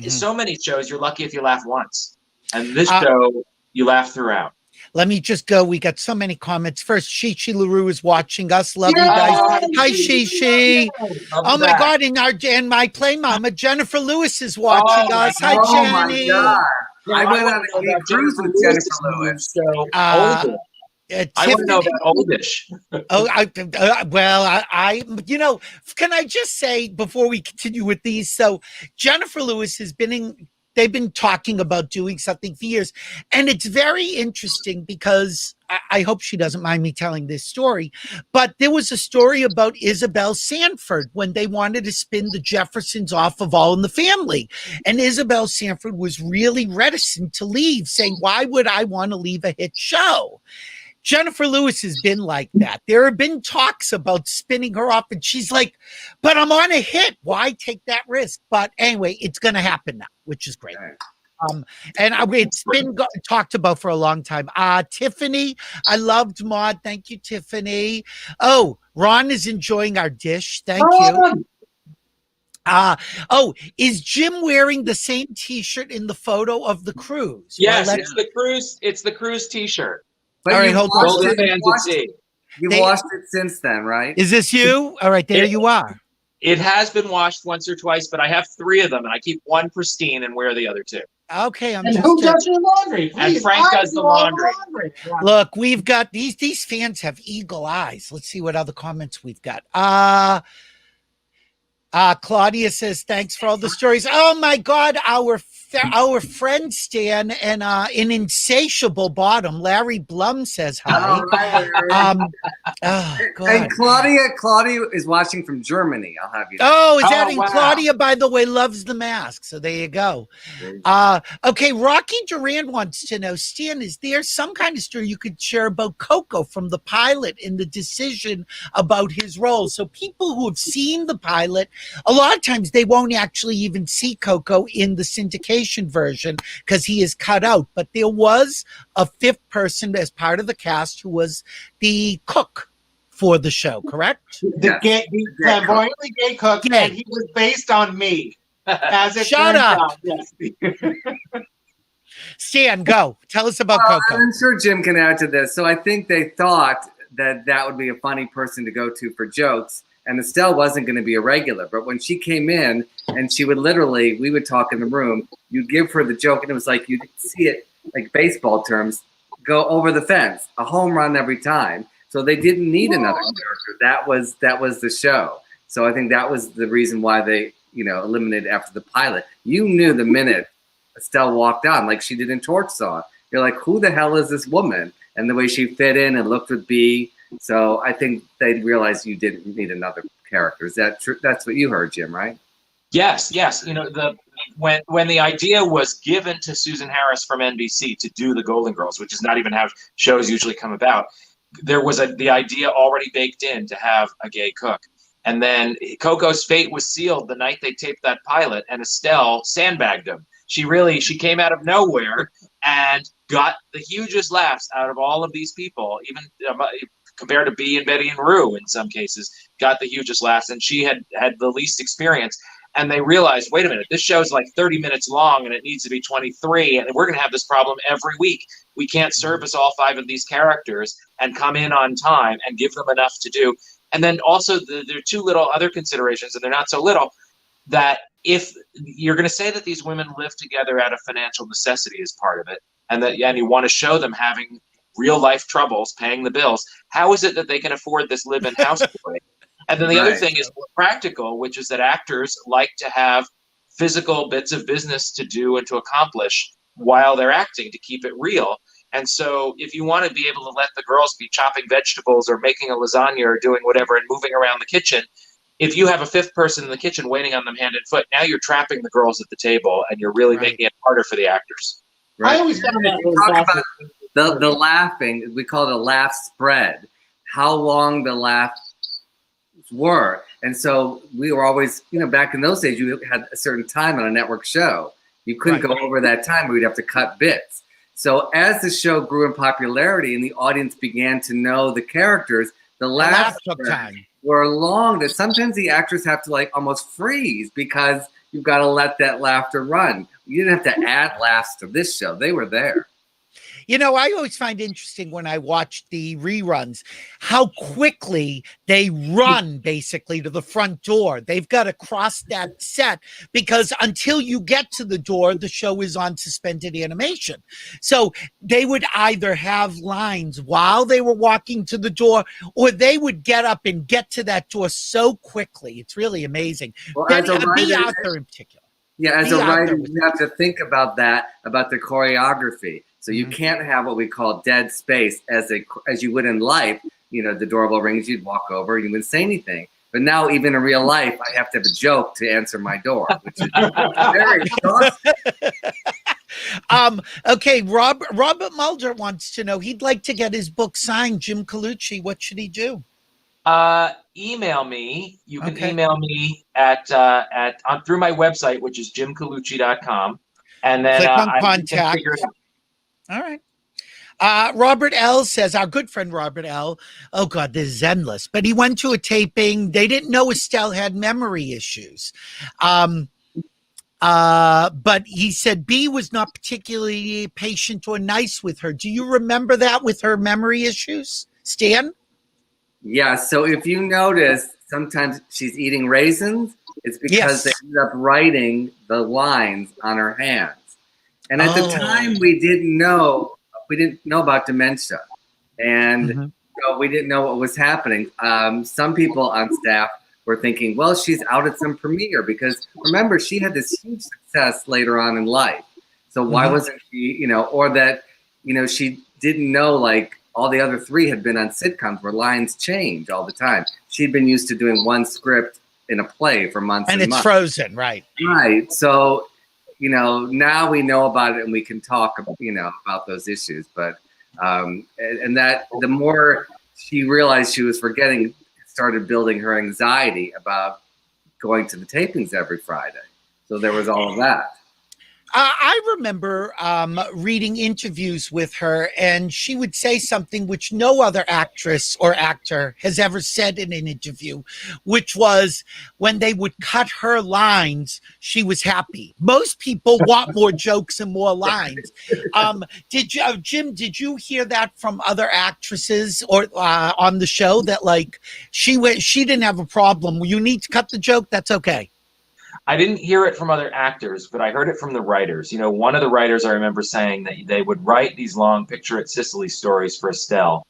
So many shows, you're lucky if you laugh once. And this show, you laugh throughout. Let me just go. We got so many comments. First, Shishi LaRue is watching us. Love you guys. Hi, Shishi. Oh, my God. And my play mama, Jennifer Lewis, is watching us. Hi, Jenny. My God. I went on a cruise with Jennifer Lewis. I want to know about Oldish. Can I just say before we continue with these? So Jennifer Lewis they've been talking about doing something for years. And it's very interesting because I hope she doesn't mind me telling this story, but there was a story about Isabel Sanford when they wanted to spin the Jeffersons off of All in the Family. And Isabel Sanford was really reticent to leave, saying, why would I want to leave a hit show? Jennifer Lewis has been like that. There have been talks about spinning her off, and she's like, but I'm on a hit. Why take that risk? But anyway, it's going to happen now, which is great. And it's been talked about for a long time. Tiffany, I loved Maude. Thank you, Tiffany. Oh, Ron is enjoying our dish. Thank you. Is Jim wearing the same T-shirt in the photo of the cruise? Yes, it's the cruise. It's the cruise T-shirt. But all right, hold on. You've washed it since then, right? Is this you? All right, there you are. It has been washed once or twice, but I have 3 of them, and I keep one pristine and wear the other 2. Okay, who does your laundry? Please, and Frank does the laundry. Look, we've got these fans have eagle eyes. Let's see what other comments we've got. Claudia says, thanks for all the stories. Oh my God, our friend Stan and an insatiable bottom, Larry Blum says hi. God. And Claudia is watching from Germany. I'll have you know. Oh, is that wow. Claudia, by the way, loves the mask. So there you go. Okay, Rocky Duran wants to know, Stan, is there some kind of story you could share about Coco from the pilot in the decision about his role? So people who have seen the pilot, a lot of times they won't actually even see Coco in the syndication version because he is cut out. But there was a 5th person as part of the cast who was the cook for the show, correct? The flamboyantly gay cook, and he was based on me. As it Shut up. out. Yes. Stan, go. Tell us about Coco. I'm sure Jim can add to this. So I think they thought that would be a funny person to go to for jokes. And Estelle wasn't going to be a regular. But when she came in and she would we would talk in the room, you'd give her the joke and it was like you'd see it, like baseball terms, go over the fence, a home run every time. So they didn't need another character. That was the show. So I think that was the reason why they, eliminated after the pilot. You knew the minute Estelle walked on, like she did in Torch Song. You're like, who the hell is this woman? And the way she fit in and looked with B. So I think they realized you didn't need another character. Is that true? That's what you heard, Jim, right? Yes. When the idea was given to Susan Harris from NBC to do the Golden Girls, which is not even how shows usually come about, there was the idea already baked in to have a gay cook. And then Coco's fate was sealed the night they taped that pilot, and Estelle sandbagged him. She came out of nowhere and got the hugest laughs out of all of these people, even compared to B and Betty and Rue in some cases, got the hugest laughs, and she had the least experience. And they realized, wait a minute, this show's like 30 minutes long and it needs to be 23, and we're going to have this problem every week. We can't service all 5 of these characters and come in on time and give them enough to do. And then also there are 2 little other considerations, and they're not so little, that if you're going to say that these women live together out of financial necessity as part of it, and you want to show them having real life troubles paying the bills, how is it that they can afford this live-in house boy? And then the other thing is more practical, which is that actors like to have physical bits of business to do and to accomplish while they're acting to keep it real. And so if you want to be able to let the girls be chopping vegetables or making a lasagna or doing whatever and moving around the kitchen, if you have a 5th person in the kitchen waiting on them hand and foot, now you're trapping the girls at the table and you're really making it harder for the actors. I always found that really talk about the laughing. We call it a laugh spread. How long the laughs were. And so we were always, back in those days, you had a certain time on a network show. You couldn't go over that time. We'd have to cut bits. So as the show grew in popularity and the audience began to know the characters, the laughs were long. That sometimes the actors have to almost freeze because you've got to let that laughter run. You didn't have to add laughs to this show. They were there. I always find interesting when I watch the reruns how quickly they run basically to the front door. They've got to cross that set because until you get to the door, the show is on suspended animation. So they would either have lines while they were walking to the door, or they would get up and get to that door so quickly. It's really amazing. Well, Betty, Arthur in particular. Yeah, as a writer, you have to think about that, about the choreography. So you can't have what we call dead space as you would in life. The doorbell rings, you'd walk over, you wouldn't say anything. But now, even in real life, I have to have a joke to answer my door, which is very exhausting. Okay, Robert Mulder wants to know, he'd like to get his book signed. Jim Colucci, what should he do? Email me. You can email me at through my website, which is jimcolucci.com, and then click on contact. All right. Robert L. says, our good friend Robert L. Oh, God, this is endless. But he went to a taping. They didn't know Estelle had memory issues. But he said B was not particularly patient or nice with her. Do you remember that with her memory issues, Stan? Yeah. So if you notice, sometimes she's eating raisins. It's because they ended up writing the lines on her hands. And at the time, we didn't know about dementia, and we didn't know what was happening. Some people on staff were thinking, well, she's out at some premiere, because remember, she had this huge success later on in life. So why wasn't she, or that, she didn't know, like all the other 3 had been on sitcoms where lines change all the time. She'd been used to doing one script in a play for months and it's months. frozen, right? Right. So, now we know about it and we can talk, about those issues. But, and that the more she realized she was forgetting, it started building her anxiety about going to the tapings every Friday. So there was all of that. I remember reading interviews with her, and she would say something which no other actress or actor has ever said in an interview, which was when they would cut her lines, she was happy. Most people want more jokes and more lines. Jim, did you hear that from other actresses or on the show that she didn't have a problem? You need to cut the joke. That's okay. I didn't hear it from other actors, but I heard it from the writers. One of the writers I remember saying that they would write these long Picture at Sicily stories for Estelle,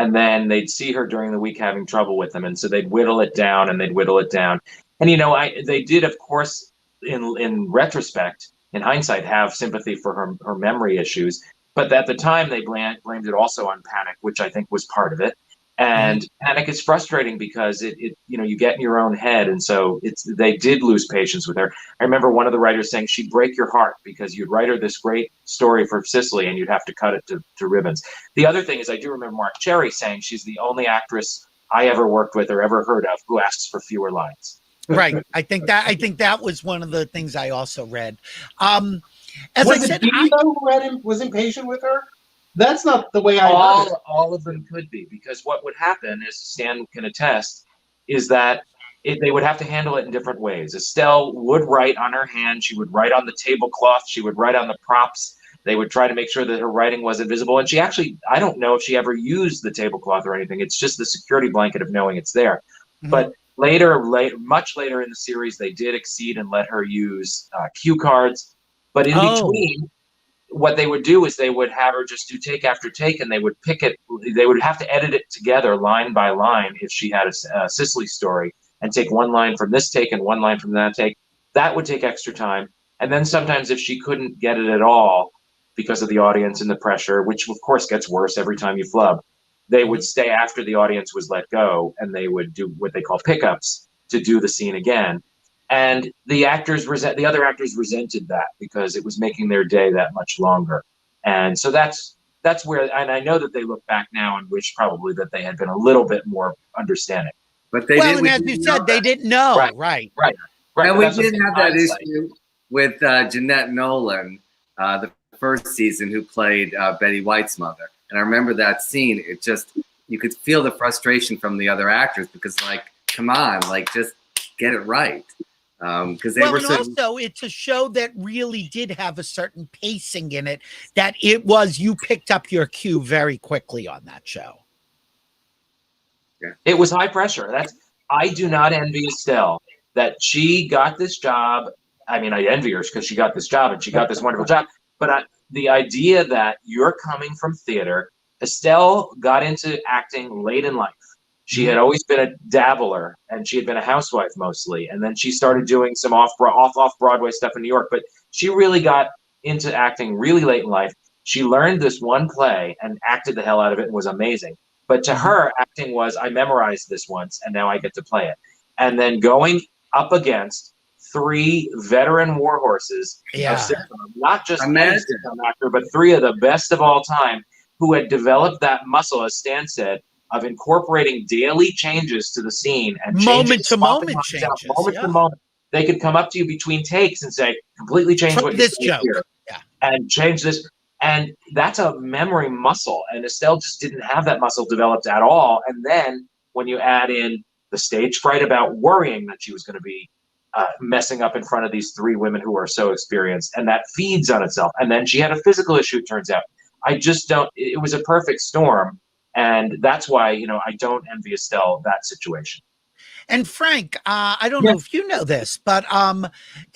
And then they'd see her during the week having trouble with them. And so they'd whittle it down and they'd whittle it down. And, you know, they did, of course, in retrospect, in hindsight, have sympathy for her memory issues. But at the time, they blamed it also on panic, which I think was part of it. And panic is frustrating because it you know, you get in your own head. And so they did lose patience with her. I remember one of the writers saying she'd break your heart because you'd write her this great story for Sicily and you'd have to cut it to ribbons. The other thing is I do remember Mark Cherry saying she's the only actress I ever worked with or ever heard of who asks for fewer lines. Right. I think that was one of the things I also read. As was I it said, Dee who was impatient with her? That's not the way all of them could be, because what would happen, as Stan can attest, is that they would have to handle it in different ways. Estelle would write on her hand. She would write on the tablecloth. She would write on the props. They would try to make sure that her writing wasn't visible. And she actually, I don't know if she ever used the tablecloth or anything. It's just the security blanket of knowing it's there. But much later in the series, they did exceed and let her use cue cards. But in between, what they would do is they would have her just do take after take, and they would pick it. They would have to edit it together line by line if she had a Sicily story, and take one line from this take and one line from that take. That would take extra time. And then sometimes if she couldn't get it at all because of the audience and the pressure, which of course gets worse every time you flub, they would stay after the audience was let go, and they would do what they call pickups to do the scene again. And the other actors resented that because it was making their day that much longer. And so that's where, and I know that they look back now and wish probably that they had been a little bit more understanding. But they and as you said, they didn't know. Right. And we did have that issue with Jeanette Nolan, the first season, who played Betty White's mother. And I remember that scene. It just, you could feel the frustration from the other actors because, like, come on, like, just get it right. Because they were and also it's a show that really did have a certain pacing in it, that it was, you picked up your cue very quickly on that show. Yeah. It was high pressure. I do not envy Estelle that she got this job. I mean, I envy her because she got this job and she got this wonderful job. But the idea that you're coming from theater, Estelle got into acting late in life. She had always been a dabbler, and she had been a housewife mostly. And then she started doing some off-Broadway stuff in New York. But she really got into acting really late in life. She learned this one play and acted the hell out of it and was amazing. But to her, acting was, I memorized this once, and now I get to play it. And then going up against three veteran war horses of sitcom, not just any sitcom actor, but three of the best of all time, who had developed that muscle, as Stan said, of incorporating daily changes to the scene and moment to moment changes. Moment to moment. They could come up to you between takes and say, completely change what you say here. And change this. And that's a memory muscle. And Estelle just didn't have that muscle developed at all. And then when you add in the stage fright about worrying that she was going to be messing up in front of these three women who are so experienced, and that feeds on itself. And then she had a physical issue, it turns out. It was a perfect storm. And that's why, I don't envy Estelle that situation. And Frank, I don't know if you know this, but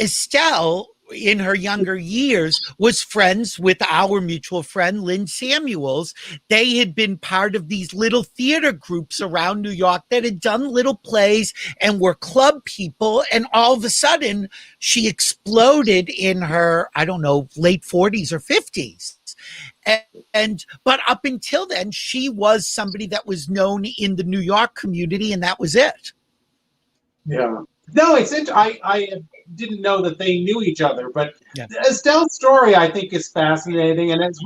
Estelle, in her younger years, was friends with our mutual friend, Lynn Samuels. They had been part of these little theater groups around New York that had done little plays and were club people. And all of a sudden, she exploded in her, I don't know, late 40s or 50s. But up until then, she was somebody that was known in the New York community, and that was it. Yeah. No, it's I didn't know that they knew each other, but Estelle's story, I think, is fascinating. And as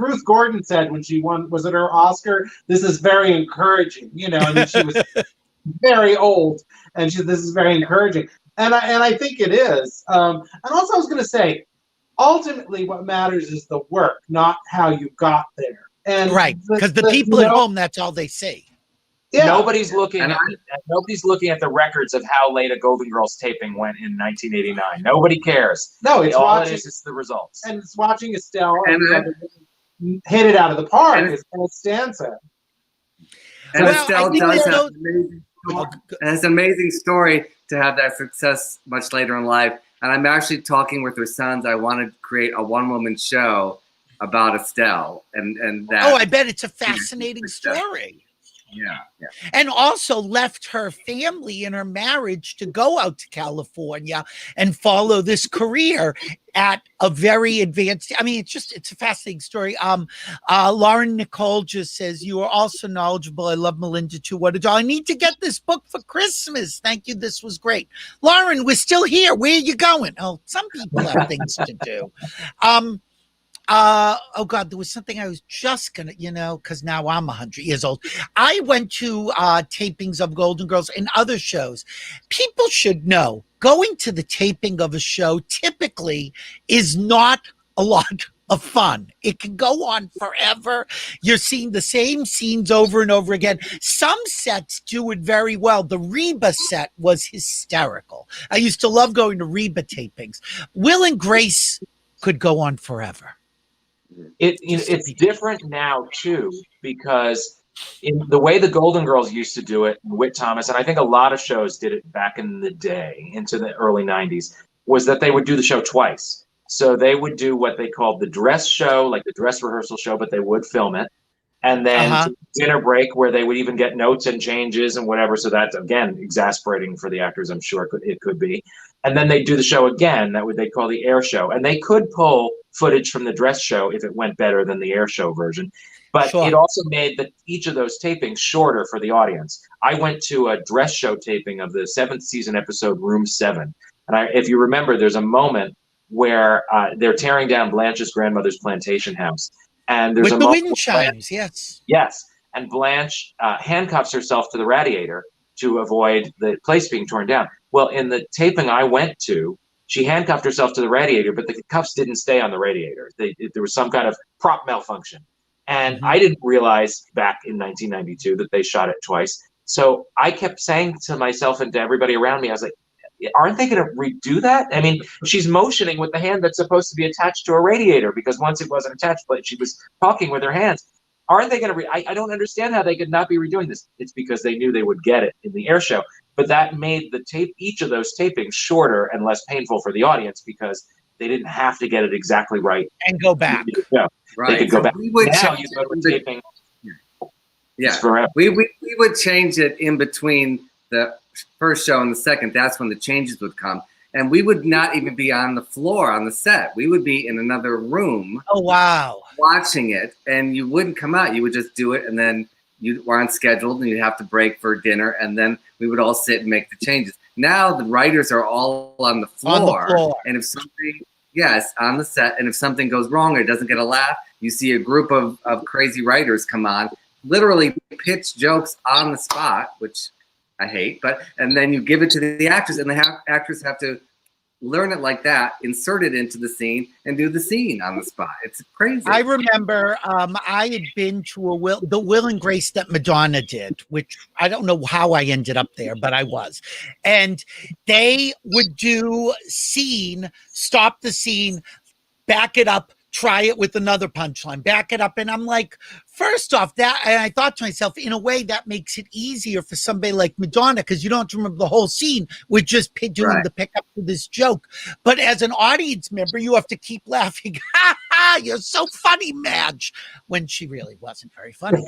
Ruth Gordon said when she won, was it her Oscar? This is very encouraging. I mean, she was very old, and this is very encouraging. And I think it is. And also, I was going to say, ultimately, what matters is the work, not how you got there. And because the people at home, that's all they see. Yeah. Nobody's looking at the records of how late a Golden Girls taping went in 1989. Nobody cares. No, it's all watching. It's the results. And it's watching Estelle hit it out of the park, as Stan said. And Estelle does have an amazing story to have that success much later in life. And I'm actually talking with her sons. I want to create a one-woman show about Estelle and that. Oh, I bet it's a fascinating story. Yeah. And also left her family and her marriage to go out to California and follow this career at a very advanced. I mean, it's a fascinating story. Lauren Nicole just says, you are also knowledgeable. I love Melinda too. What a doll. I need to get this book for Christmas. Thank you. This was great. Lauren, we're still here. Where are you going? Oh, some people have things to do. Oh God, there was something I was just gonna, because now I'm 100 years old. I went to tapings of Golden Girls and other shows. People should know going to the taping of a show typically is not a lot of fun. It can go on forever. You're seeing the same scenes over and over again. Some sets do it very well. The Reba set was hysterical. I used to love going to Reba tapings. Will and Grace could go on forever. It's different now too, because in the way the Golden Girls used to do it, Whit Thomas, and I think a lot of shows did it back in the day, into the early 90s, was that they would do the show twice. So they would do what they called the dress show, like the dress rehearsal show, but they would film it. And then dinner break, where they would even get notes and changes and whatever. So that's, again, exasperating for the actors, I'm sure it could be. And then they'd do the show again, they'd call the air show. And they could pull footage from the dress show if it went better than the air show version. But it also made each of those tapings shorter for the audience. I went to a dress show taping of the 7th season episode Room 7. And if you remember, there's a moment where they're tearing down Blanche's grandmother's plantation house. And there's with the wind chimes, yes. Yes. And Blanche handcuffs herself to the radiator to avoid the place being torn down. Well, in the taping I went to, she handcuffed herself to the radiator, but the cuffs didn't stay on the radiator. There was some kind of prop malfunction. And I didn't realize back in 1992 that they shot it twice. So I kept saying to myself and to everybody around me, I was like, aren't they going to redo that? I mean, she's motioning with the hand that's supposed to be attached to a radiator, because once it wasn't attached, but she was talking with her hands. Aren't they going to I don't understand how they could not be redoing this. It's because they knew they would get it in the air show. But that made each of those tapings shorter and less painful for the audience, because they didn't have to get it exactly right. And go back. Right. They could go back. We would now you go to taping. Yeah. We would change it in between the first show and the second. That's when the changes would come. And we would not even be on the floor on the set. We would be in another room. Oh, wow. Watching it. And you wouldn't come out. You would just do it. And then you were unscheduled and you'd have to break for dinner. And then we would all sit and make the changes. Now the writers are all on the floor. And if something, on the set. And if something goes wrong or it doesn't get a laugh, you see a group of crazy writers come on, literally pitch jokes on the spot, which I hate, and then you give it to the actors, and the actors have to learn it like that, insert it into the scene, and do the scene on the spot. It's crazy. I remember I had been to the Will and Grace that Madonna did, which I don't know how I ended up there, but I was. And they would do scene, stop the scene, back it up, try it with another punchline, back it up. And I'm like, first off, and I thought to myself, in a way, that makes it easier for somebody like Madonna, because you don't have to remember the whole scene. We're just doing the pickup to this joke. But as an audience member, you have to keep laughing. Ha ha, you're so funny, Madge, when she really wasn't very funny.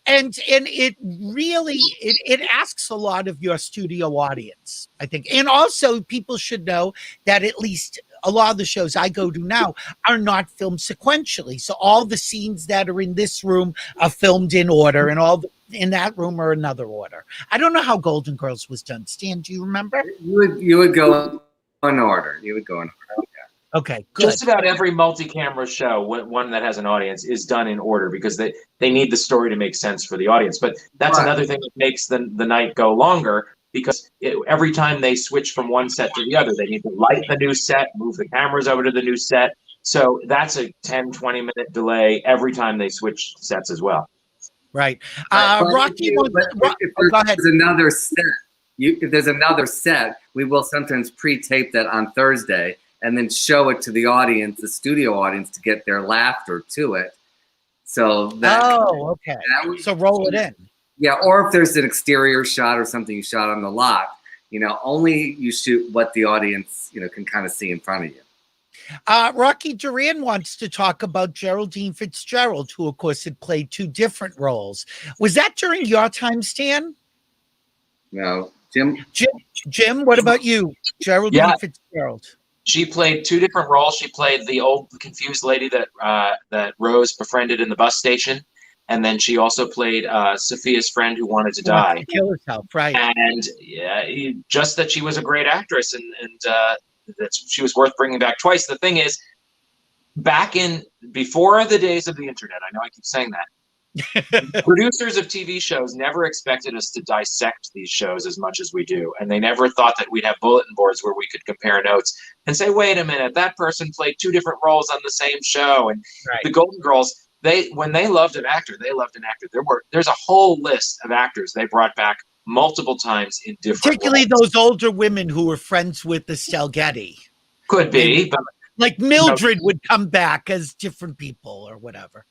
And it really, it asks a lot of your studio audience, I think. And also, people should know that at least a lot of the shows I go to now are not filmed sequentially. So all the scenes that are in this room are filmed in order, and all in that room are another order. I don't know how Golden Girls was done. Stan, do you remember? You would go in order. You would go in order. Yeah. Okay, good. Just about every multi-camera show, one that has an audience, is done in order, because they need the story to make sense for the audience. But that's another thing that makes the night go longer, because every time they switch from one set to the other, they need to light the new set, move the cameras over to the new set. So that's a 10, 20-minute delay every time they switch sets as well. Right. Rocky, go ahead. If there's another set, we will sometimes pre-tape that on Thursday and then show it to the audience, the studio audience, to get their laughter to it. So okay. So roll it in. Yeah, or if there's an exterior shot or something you shot on the lot, only you shoot what the audience, can kind of see in front of you. Rocky Duran wants to talk about Geraldine Fitzgerald, who, of course, had played two different roles. Was that during your time, Stan? No, Jim. Jim, what about you? Geraldine Fitzgerald. She played two different roles. She played the old confused lady that Rose befriended in the bus station, and then she also played Sophia's friend who wanted to die. To kill herself, right? And just that she was a great actress, and that she was worth bringing back twice. The thing is, before the days of the internet, I know I keep saying that, producers of TV shows never expected us to dissect these shows as much as we do. And they never thought that we'd have bulletin boards where we could compare notes and say, wait a minute, that person played two different roles on the same show. And the Golden Girls, when they loved an actor, they loved an actor. There's a whole list of actors they brought back multiple times in different particularly roles. Those older women who were friends with Estelle Getty. Could be, but like Mildred would come back as different people or whatever.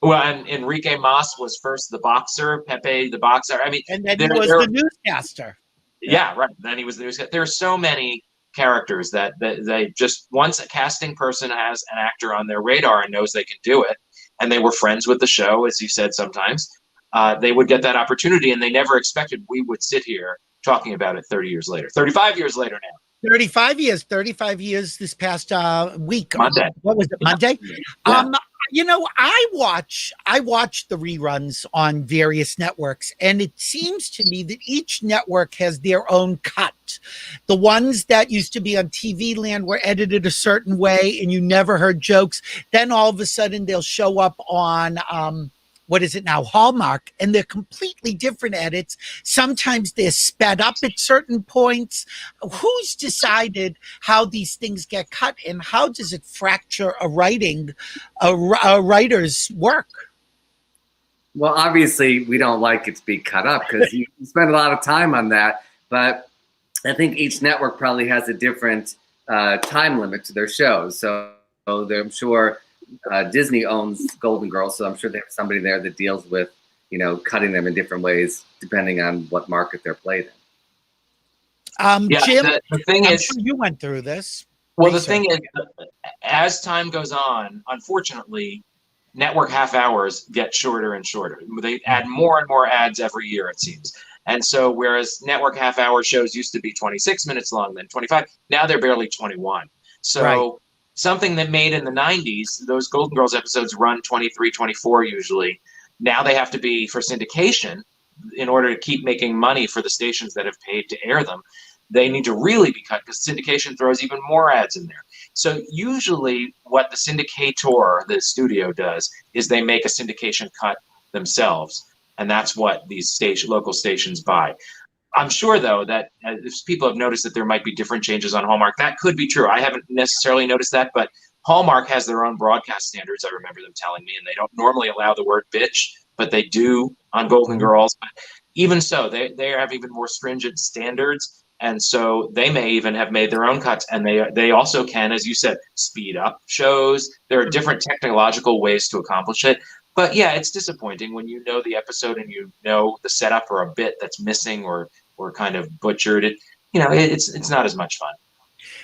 Well, and Enrique Mas was first the boxer, Pepe the boxer. I mean, and then he was the newscaster. Yeah, right. Then he was the newscaster. There are so many characters that they just, once a casting person has an actor on their radar and knows they can do it, and they were friends with the show, as you said sometimes, they would get that opportunity, and they never expected we would sit here talking about it 30 years later, 35 years later now. 35 years this past week. Monday. What was it, Monday? Yeah. You know, I watch the reruns on various networks, and it seems to me that each network has their own cut. The ones that used to be on TV Land were edited a certain way, and you never heard jokes. Then all of a sudden they'll show up on what is it now, Hallmark, and they're completely different edits. Sometimes they're sped up at certain points. Who's decided how these things get cut, and how does it fracture a writer's work? Well, obviously, we don't like it to be cut up because you spend a lot of time on that. But I think each network probably has a different time limit to their shows. So I'm sure Disney owns Golden Girls, so I'm sure they have somebody there that deals with, cutting them in different ways depending on what market they're played in. Jim, the thing I'm is, sure you went through this. Well, the thing is, as time goes on, unfortunately, network half hours get shorter and shorter. They add more and more ads every year, it seems. And so whereas network half hour shows used to be 26 minutes long, then 25, now they're barely 21. So something that made in the 90s, those Golden Girls episodes run 23, 24 usually. Now they have to be for syndication in order to keep making money for the stations that have paid to air them. They need to really be cut because syndication throws even more ads in there. So usually what the syndicator, the studio, does is they make a syndication cut themselves. And that's what these local stations buy. I'm sure, though, that if people have noticed that there might be different changes on Hallmark, that could be true. I haven't necessarily noticed that, but Hallmark has their own broadcast standards, I remember them telling me, and they don't normally allow the word bitch, but they do on Golden Girls. But even so, they have even more stringent standards, and so they may even have made their own cuts, and they also can, as you said, speed up shows. There are different technological ways to accomplish it. But yeah, it's disappointing when you know the episode and you know the setup or a bit that's missing or kind of butchered. It's not as much fun.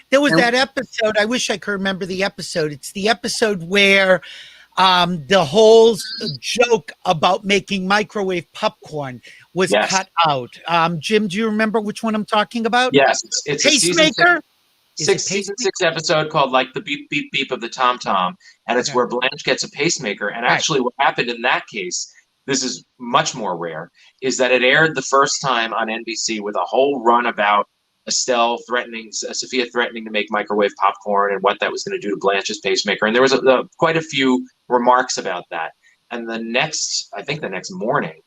There was that episode. I wish I could remember the episode. It's the episode where the whole joke about making microwave popcorn was cut out. Jim, do you remember which one I'm talking about? Yes, it's Pacemaker. Season 6 episode called like the beep beep beep of the tom tom, and it's where Blanche gets a pacemaker. And actually, what happened in that case, this is much more rare, is that it aired the first time on NBC with a whole run about Sophia threatening to make microwave popcorn and what that was going to do to Blanche's pacemaker. And there was quite a few remarks about that. And the next morning,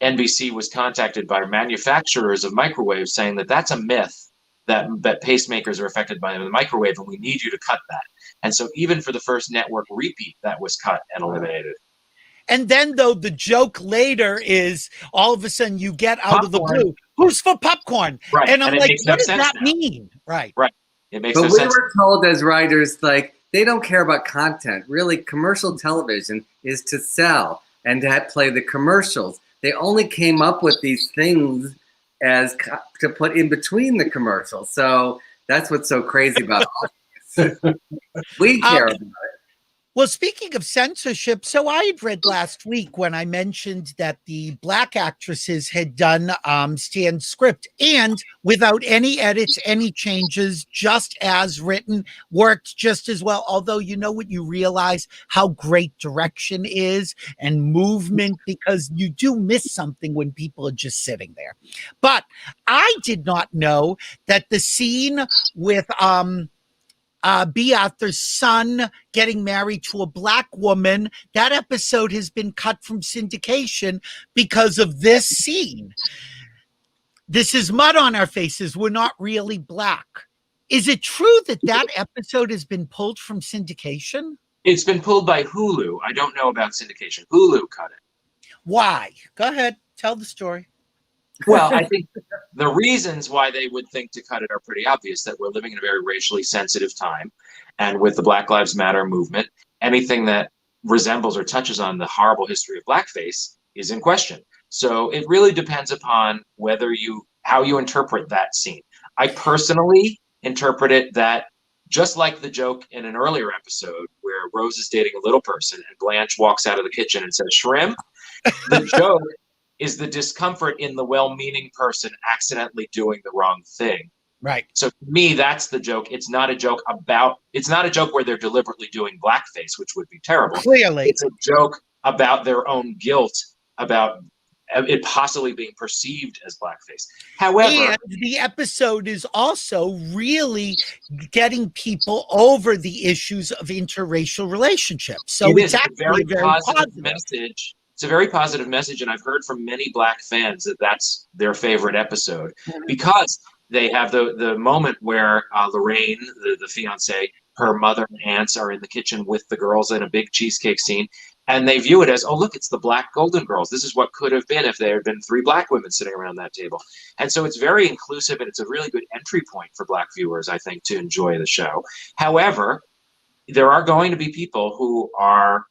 NBC was contacted by manufacturers of microwaves saying that that's a myth. That pacemakers are affected by the microwave, and we need you to cut that. And so even for the first network repeat, that was cut and eliminated. And then, though, the joke later is all of a sudden you get out of the blue, who's for popcorn? Right. And I'm like, what does that now mean? Right. It makes no sense. But we were told as writers, like, they don't care about content. Really, commercial television is to sell and to play the commercials. They only came up with these things as to put in between the commercials. So that's what's so crazy about all this. We care about it. Well, speaking of censorship, so I had read last week when I mentioned that the black actresses had done Stan's script, and without any edits, any changes, just as written, worked just as well. Although, you know what, you realize how great direction is and movement, because you do miss something when people are just sitting there. But I did not know that the scene with B. Arthur's son getting married to a black woman, that episode has been cut from syndication because of this scene. This is mud on our faces. We're not really black. Is it true that that episode has been pulled from syndication? It's been pulled by Hulu. I don't know about syndication. Hulu cut it. Why? Go ahead. Tell the story. Well, I think the reasons why they would think to cut it are pretty obvious, that we're living in a very racially sensitive time. And with the Black Lives Matter movement, anything that resembles or touches on the horrible history of blackface is in question. So it really depends upon how you interpret that scene. I personally interpret it that, just like the joke in an earlier episode where Rose is dating a little person and Blanche walks out of the kitchen and says, "Shrimp," the joke is the discomfort in the well-meaning person accidentally doing the wrong thing. Right. So to me, that's the joke. It's not a joke where they're deliberately doing blackface, which would be terrible. Clearly. It's a joke about their own guilt, about it possibly being perceived as blackface. However, and the episode is also really getting people over the issues of interracial relationships. So it's actually a very positive message. It's a very positive message, and I've heard from many black fans that that's their favorite episode, because they have the moment where Lorraine, the fiance, her mother and aunts are in the kitchen with the girls in a big cheesecake scene, and they view it as, oh, look, it's the Black Golden Girls. This is what could have been if there had been 3 black women sitting around that table. And so it's very inclusive, and it's a really good entry point for black viewers, I think, to enjoy the show. However, there are going to be people who are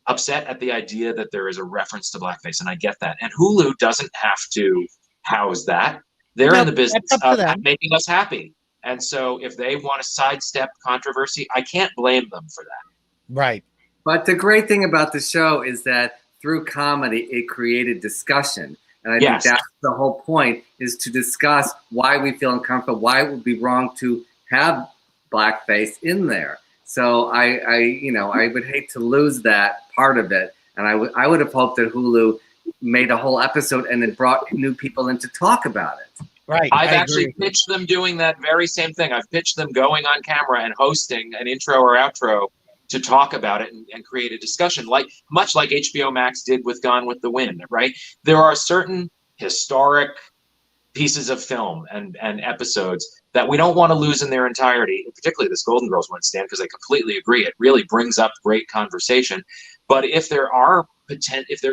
upset at the idea that there is a reference to blackface, and I get that. And Hulu doesn't have to house that. They're in the business of making us happy. And so if they want to sidestep controversy, I can't blame them for that. Right. But the great thing about the show is that through comedy, it created discussion. And I think that's the whole point, is to discuss why we feel uncomfortable, why it would be wrong to have blackface in there. So I would hate to lose that part of it. And I would have hoped that Hulu made a whole episode and then brought new people in to talk about it. Right. I've actually pitched them doing that very same thing. I've pitched them going on camera and hosting an intro or outro to talk about it and create a discussion, much like HBO Max did with Gone with the Wind, right? There are certain historic pieces of film and episodes that we don't want to lose in their entirety, particularly this Golden Girls one, Stan, because I completely agree. It really brings up great conversation. But if there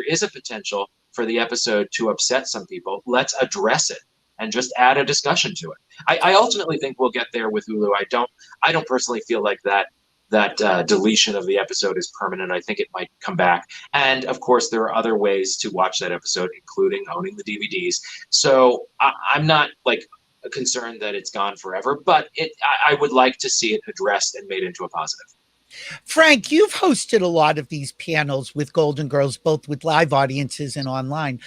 is a potential for the episode to upset some people, let's address it and just add a discussion to it. I ultimately think we'll get there with Hulu. I don't personally feel like that deletion of the episode is permanent. I think it might come back. And of course, there are other ways to watch that episode, including owning the DVDs. So I'm not concerned that it's gone forever, but I would like to see it addressed and made into a positive. Frank, you've hosted a lot of these panels with Golden Girls, both with live audiences and online.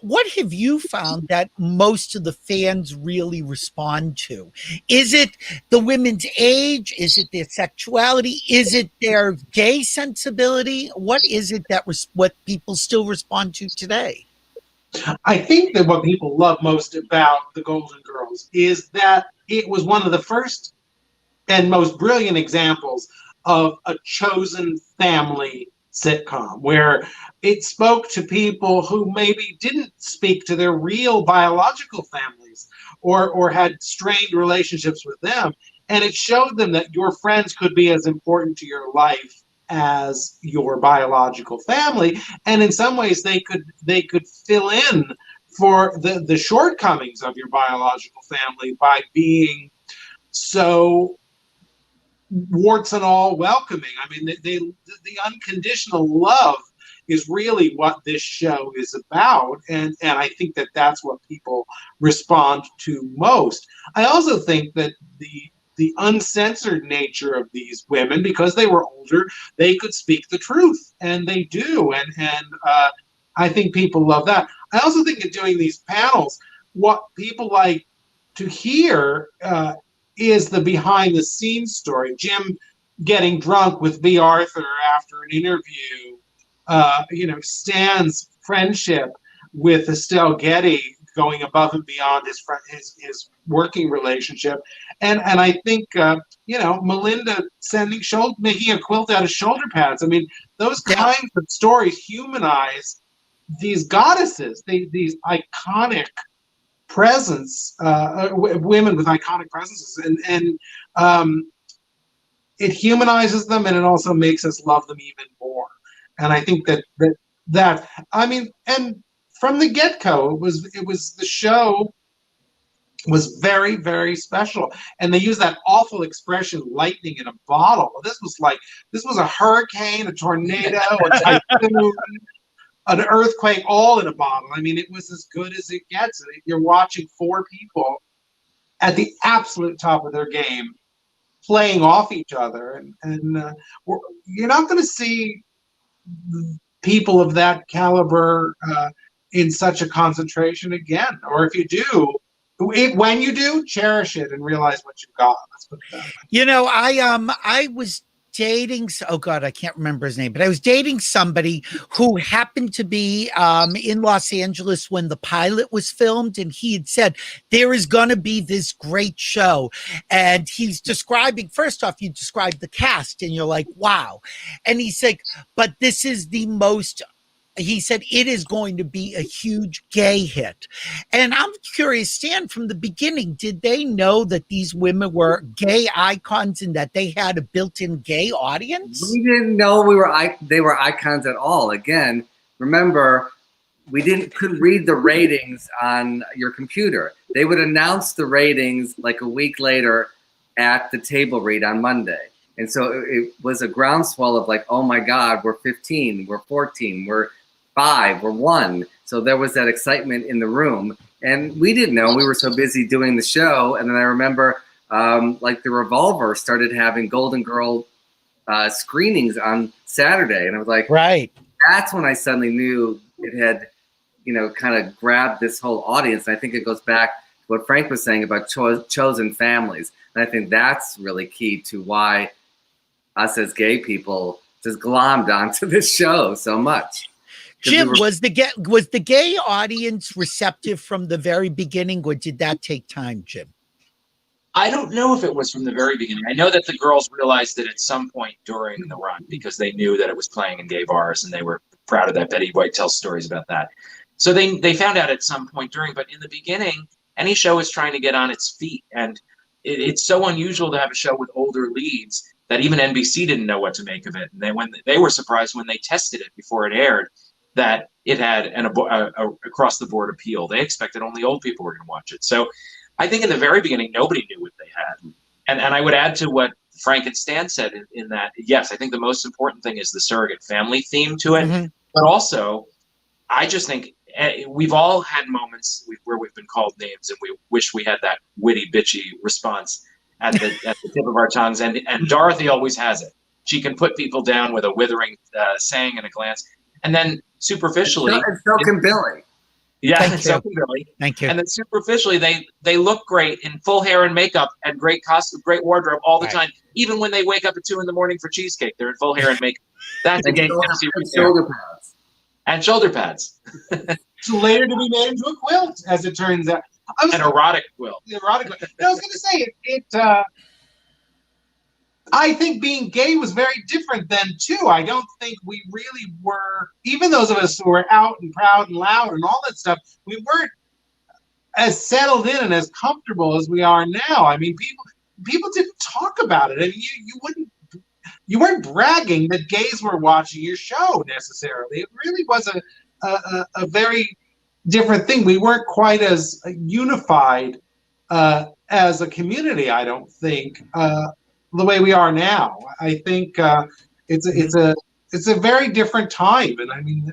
What have you found that most of the fans really respond to? Is it the women's age? Is it their sexuality? Is it their gay sensibility? What is it what people still respond to today? I think that what people love most about the Golden Girls is that it was one of the first and most brilliant examples of a chosen family sitcom, where it spoke to people who maybe didn't speak to their real biological families or had strained relationships with them. And it showed them that your friends could be as important to your life as your biological family. And in some ways they could fill in for the shortcomings of your biological family by being so warts and all welcoming. I mean, the unconditional love is really what this show is about, and I think that that's what people respond to most. I also think that the the uncensored nature of these women, because they were older, they could speak the truth, and they do, and I think people love that. I also think in doing these panels, what people like to hear is the behind the scenes story. Jim getting drunk with B. Arthur after an interview, Stan's friendship with Estelle Getty going above and beyond his working relationship, and I think Melinda making a quilt out of shoulder pads. I mean, those kinds of stories humanize these goddesses, these iconic presence, women with iconic presences, and it humanizes them, and it also makes us love them even more. And I think that I mean, and from the get-go, it was the show was very, very special, and they use that awful expression, lightning in a bottle. This was a hurricane, a tornado, a typhoon, an earthquake, all in a bottle. I mean, it was as good as it gets. You're watching four people at the absolute top of their game playing off each other, and you're not going to see people of that caliber in such a concentration again. Or if you do, when you do, cherish it and realize what you've got. Let's put it that way. I was dating, oh God, I can't remember his name, but I was dating somebody who happened to be in Los Angeles when the pilot was filmed, and he had said, there is going to be this great show. And he's describing, first off, you describe the cast and you're like, wow. And he's like, but this is the most, he said, it is going to be a huge gay hit. And I'm curious, Stan, from the beginning, did they know that these women were gay icons and that they had a built-in gay audience? We didn't know they were icons at all. Again, remember, we couldn't read the ratings on your computer. They would announce the ratings like a week later at the table read on Monday. And so it was a groundswell of like, oh my God, we're 15, we're 14, we're 5 or 1. So there was that excitement in the room, and we didn't know. We were so busy doing the show. And then I remember like the Revolver started having Golden Girl screenings on Saturday, and I was like, right. That's when I suddenly knew it had, kind of grabbed this whole audience. And I think it goes back to what Frank was saying about chosen families. And I think that's really key to why us as gay people just glommed onto this show so much. Jim, was the gay audience receptive from the very beginning, or did that take time, Jim? I don't know if it was from the very beginning. I know that the girls realized it at some point during the run because they knew that it was playing in gay bars, and they were proud of that. Betty White tells stories about that. So they found out at some point during, but in the beginning, any show is trying to get on its feet. And it's so unusual to have a show with older leads that even NBC didn't know what to make of it. And they were surprised when they tested it before it aired, that it had an across-the-board appeal. They expected only old people were going to watch it. So I think in the very beginning, nobody knew what they had. And I would add to what Frank and Stan said in that, yes, I think the most important thing is the surrogate family theme to it. Mm-hmm. But also, I just think we've all had moments where we've been called names and we wish we had that witty, bitchy response at the tip of our tongues. And Dorothy always has it. She can put people down with a withering saying and a glance. And then superficially, and so can Billy. Yeah, and so can Billy. Thank you. And then superficially, they look great in full hair and makeup and great costume, great wardrobe all the time. Even when they wake up at 2 a.m. for cheesecake, they're in full hair and makeup. That's a gay shoulder pads. And shoulder pads. It's later to be made into a quilt, as it turns out. An erotic quilt. Erotic quilt. I was going to say I think being gay was very different then, too. I don't think we really were, even those of us who were out and proud and loud and all that stuff, we weren't as settled in and as comfortable as we are now. I mean, people didn't talk about it. I mean, you weren't bragging that gays were watching your show necessarily. It really was a very different thing. We weren't quite as unified as a community, I don't think, the way we are now. I think it's a very different time, and I mean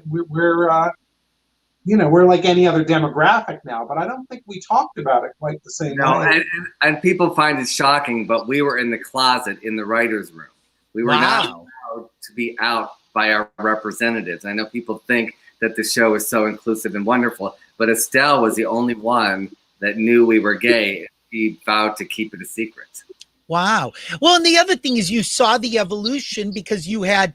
we're like any other demographic now, but I don't think we talked about it quite the same No, way. and people find it shocking, but we were in the closet in the writer's room. We were not allowed to be out by our representatives. I know people think that the show is so inclusive and wonderful, but Estelle was the only one that knew we were gay. She vowed to keep it a secret. Wow. Well, and the other thing is you saw the evolution because you had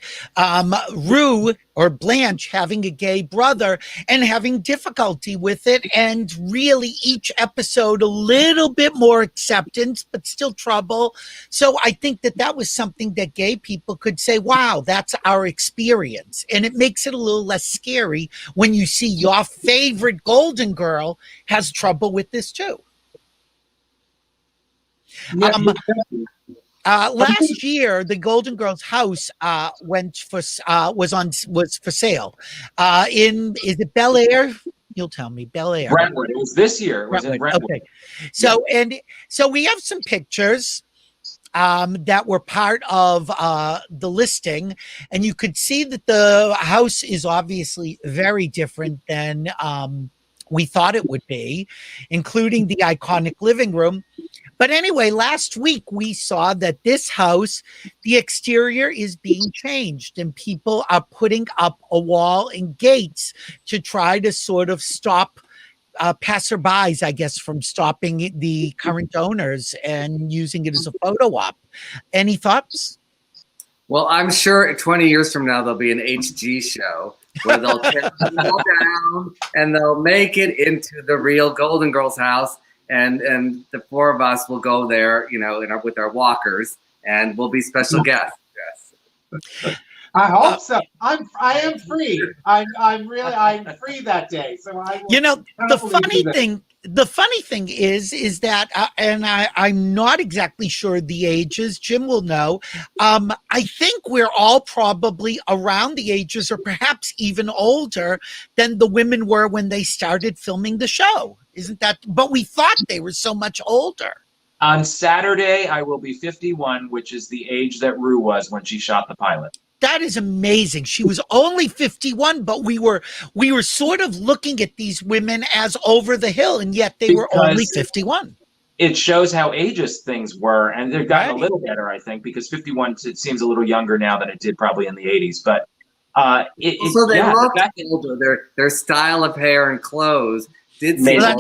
Rue or Blanche having a gay brother and having difficulty with it. And really each episode, a little bit more acceptance, but still trouble. So I think that was something that gay people could say, wow, that's our experience. And it makes it a little less scary when you see your favorite Golden Girl has trouble with this too. Last year, the Golden Girls house was for sale. Is it Bel Air? You'll tell me, Bel Air. Brentwood. It was this year. It was in Brentwood. Okay. So we have some pictures that were part of the listing, and you could see that the house is obviously very different than we thought it would be, including the iconic living room. But anyway, last week we saw that this house, the exterior is being changed and people are putting up a wall and gates to try to sort of stop passerbys, I guess, from stopping the current owners and using it as a photo op. Any thoughts? Well, I'm sure 20 years from now, there'll be an HG show where they'll tear it all down and they'll make it into the real Golden Girls house. And the four of us will go there, with our walkers, and we'll be special guests. Yes. I hope so. I am free. I'm free that day. So I will the funny thing is that, and I'm not exactly sure the ages. Jim will know. I think we're all probably around the ages, or perhaps even older than the women were when they started filming the show. Isn't that? But we thought they were so much older. On Saturday, I will be 51, which is the age that Rue was when she shot the pilot. That is amazing. She was only 51, but we were sort of looking at these women as over the hill, and yet they were only 51. It shows how ageist things were, and they've gotten a little better, I think, because 51 it seems a little younger now than it did probably in the 80s. But they look older. Their style of hair and clothes did seem now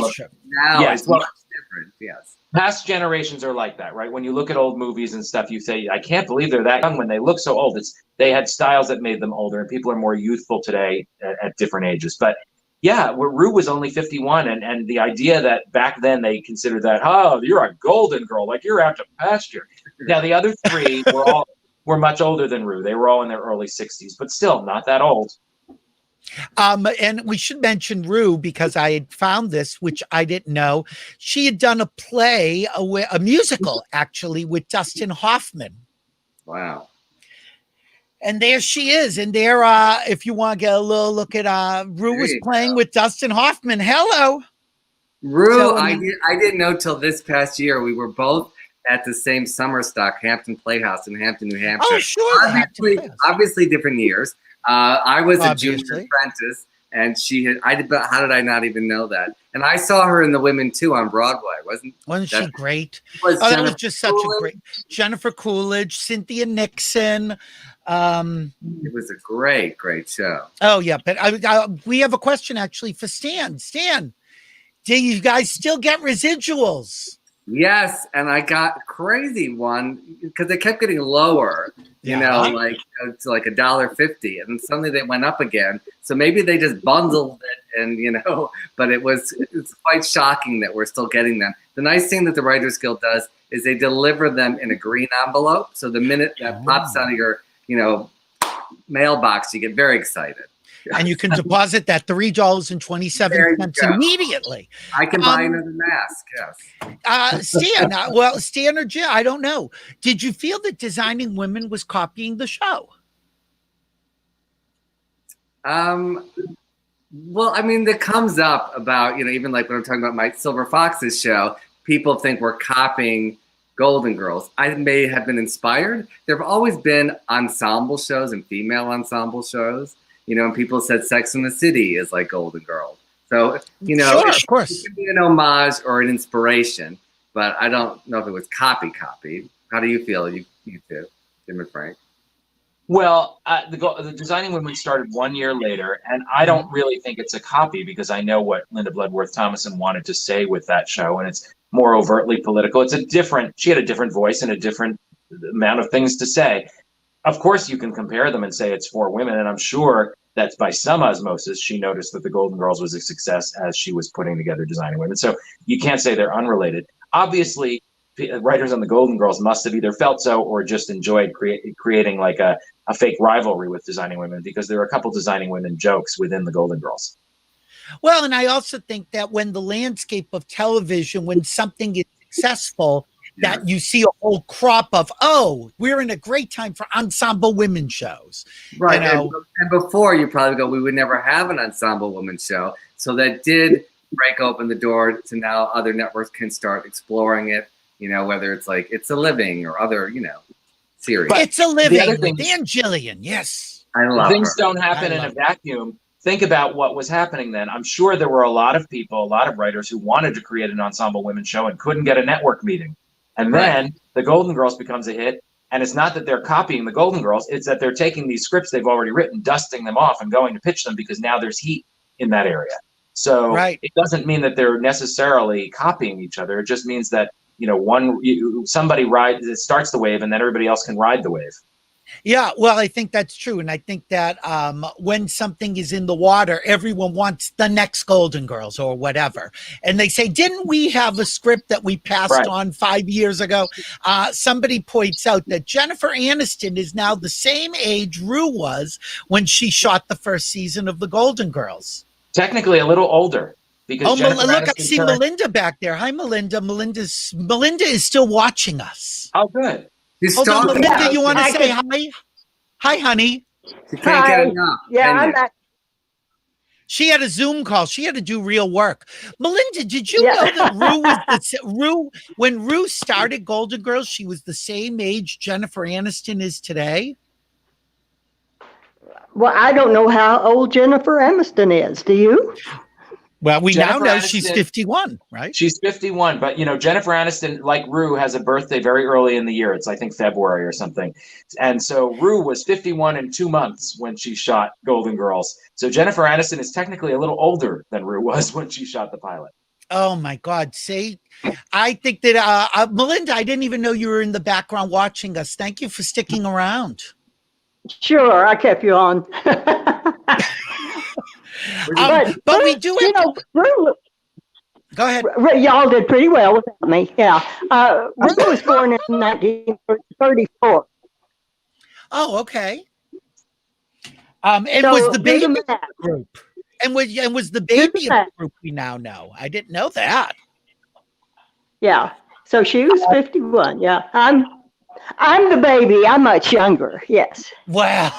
is much different. Yes. Past generations are like that, right? When you look at old movies and stuff, you say, I can't believe they're that young when they look so old. They had styles that made them older, and people are more youthful today at different ages. But yeah, Rue was only 51, and the idea that back then they considered that, oh, you're a Golden Girl, like you're out to pasture. Now the other three were much older than Rue. They were all in their early 60s, but still not that old. And we should mention Rue because I had found this, which I didn't know. She had done a play, a musical actually, with Dustin Hoffman. Wow. And there she is. And there, if you want to get a little look at Rue was playing with Dustin Hoffman. Hello. Rue, so, I didn't know till this past year. We were both at the same summer stock, Hampton Playhouse in Hampton, New Hampshire. Oh, sure. Obviously different years. I was a junior apprentice, and she had. How did I not even know that? And I saw her in The Women Too on Broadway. Wasn't she great? That was just such a great Jennifer Coolidge, Cynthia Nixon. It was a great show. Oh yeah, but we have a question actually for Stan. Stan, do you guys still get residuals? Yes, and I got a crazy one because they kept getting lower, to like $1.50, and suddenly they went up again. So maybe they just bundled it, and but it's quite shocking that we're still getting them. The nice thing that the Writers Guild does is they deliver them in a green envelope. So the minute that pops out of your mailbox, you get very excited. And you can deposit that $3.27 immediately. I can buy another mask. Yes. Stan, Stan or Jim, I don't know. Did you feel that Designing Women was copying the show? Well, I mean, that comes up about even like when I'm talking about my Silver Foxes show, people think we're copying Golden Girls. I may have been inspired. There have always been ensemble shows and female ensemble shows. And people said Sex and the City is like Golden Girls. So, Sure, it of course. could be an homage or an inspiration, but I don't know if it was copy. How do you feel, you two, Jim and Frank? Well, the Designing Women started 1 year later, and I don't really think it's a copy because I know what Linda Bloodworth Thomason wanted to say with that show, and it's more overtly political. She had a different voice and a different amount of things to say. Of course, you can compare them and say it's for women, and I'm sure that by some osmosis, she noticed that the Golden Girls was a success as she was putting together Designing Women. So you can't say they're unrelated. Obviously, writers on the Golden Girls must have either felt so or just enjoyed creating like a fake rivalry with Designing Women, because there are a couple Designing Women jokes within the Golden Girls. Well, and I also think that when the landscape of television, when something is successful, that you see a whole crop of, we're in a great time for ensemble women shows. Right. And before, you probably go, we would never have an ensemble women show. So that did break open the door to now other networks can start exploring it, whether it's like It's a Living or other, series. But It's a Living with Dan Gillian, yes. I love Things her. don't happen in a vacuum. Think about what was happening then. I'm sure there were a lot of people, a lot of writers who wanted to create an ensemble women show and couldn't get a network meeting. And then the Golden Girls becomes a hit. And it's not that they're copying the Golden Girls. It's that they're taking these scripts they've already written, dusting them off and going to pitch them because now there's heat in that area. So it doesn't mean that they're necessarily copying each other. It just means that, somebody starts the wave and then everybody else can ride the wave. Yeah, well, I think that's true. And I think that when something is in the water, everyone wants the next Golden Girls or whatever. And they say, didn't we have a script that we passed on 5 years ago? Somebody points out that Jennifer Aniston is now the same age Rue was when she shot the first season of the Golden Girls. Technically a little older. Because look, I see Melinda back there. Hi, Melinda. Melinda is still watching us. Oh, good. Hold on, Melinda, you want to say hi? Hi, honey. She can't get enough. Yeah, I'm not. She had a Zoom call. She had to do real work. Melinda, did you know that when Rue started Golden Girls, she was the same age Jennifer Aniston is today? Well, I don't know how old Jennifer Aniston is. Do you? Well, we Jennifer now know Aniston, she's 51, right? She's 51, but Jennifer Aniston, like Rue, has a birthday very early in the year. It's I think February or something. And so Rue was 51 in 2 months when she shot Golden Girls. So Jennifer Aniston is technically a little older than Rue was when she shot the pilot. Oh my God. See, I think that Melinda, I didn't even know you were in the background watching us. Thank you for sticking around. Sure, I kept you on. But we do have Rue, go ahead. Y'all did pretty well without me. Yeah. Rue was born in 1934. Oh, okay. And was the baby in the group? And was the baby in the group we now know? I didn't know that. Yeah. So she was 51. Yeah. I'm the baby. I'm much younger. Yes. Wow.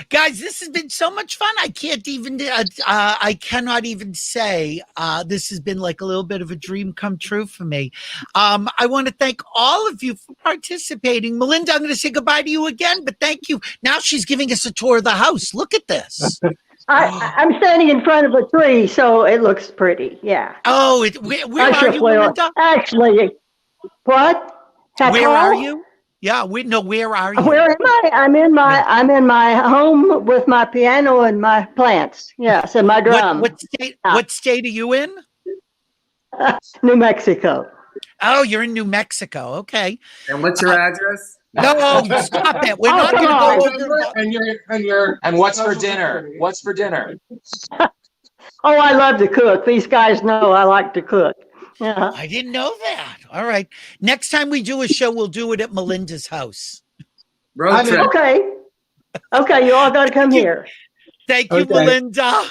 Guys, this has been so much fun. I can't even, I cannot even say this has been like a little bit of a dream come true for me. I want to thank all of you for participating. Melinda, I'm going to say goodbye to you again, but thank you. Now she's giving us a tour of the house. Look at this. I'm standing in front of a tree, so it looks pretty. Yeah. Oh, where are you, Melinda? Actually, what? Where are you? Yeah, where are you? Where am I? I'm in my home with my piano and my plants. Yes, and my drum. What state are you in? New Mexico. Oh, you're in New Mexico. Okay. And what's your address? No, stop it. We're not going to go over. And what's for dinner? What's for dinner? Oh, I love to cook. These guys know I like to cook. Yeah. I didn't know that. All right. Next time we do a show, we'll do it at Melinda's house. Road trip. Okay. Okay, you all got to come here. Thank you, Melinda.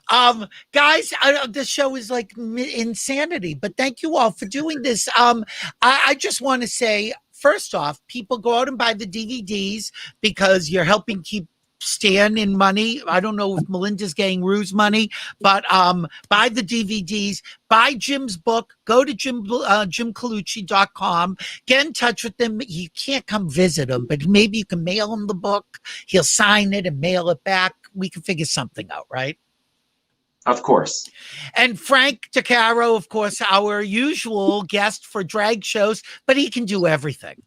Guys, the show is like insanity, but thank you all for doing this. I just want to say, first off, people go out and buy the DVDs because you're helping keep Stan in money. I don't know if Melinda's getting Rue's money, but buy the DVDs, buy Jim's book, go to jimcolucci.com, get in touch with him. You can't come visit him, but maybe you can mail him the book. He'll sign it and mail it back. We can figure something out, right? Of course. And Frank DeCaro, of course, our usual guest for drag shows, but he can do everything.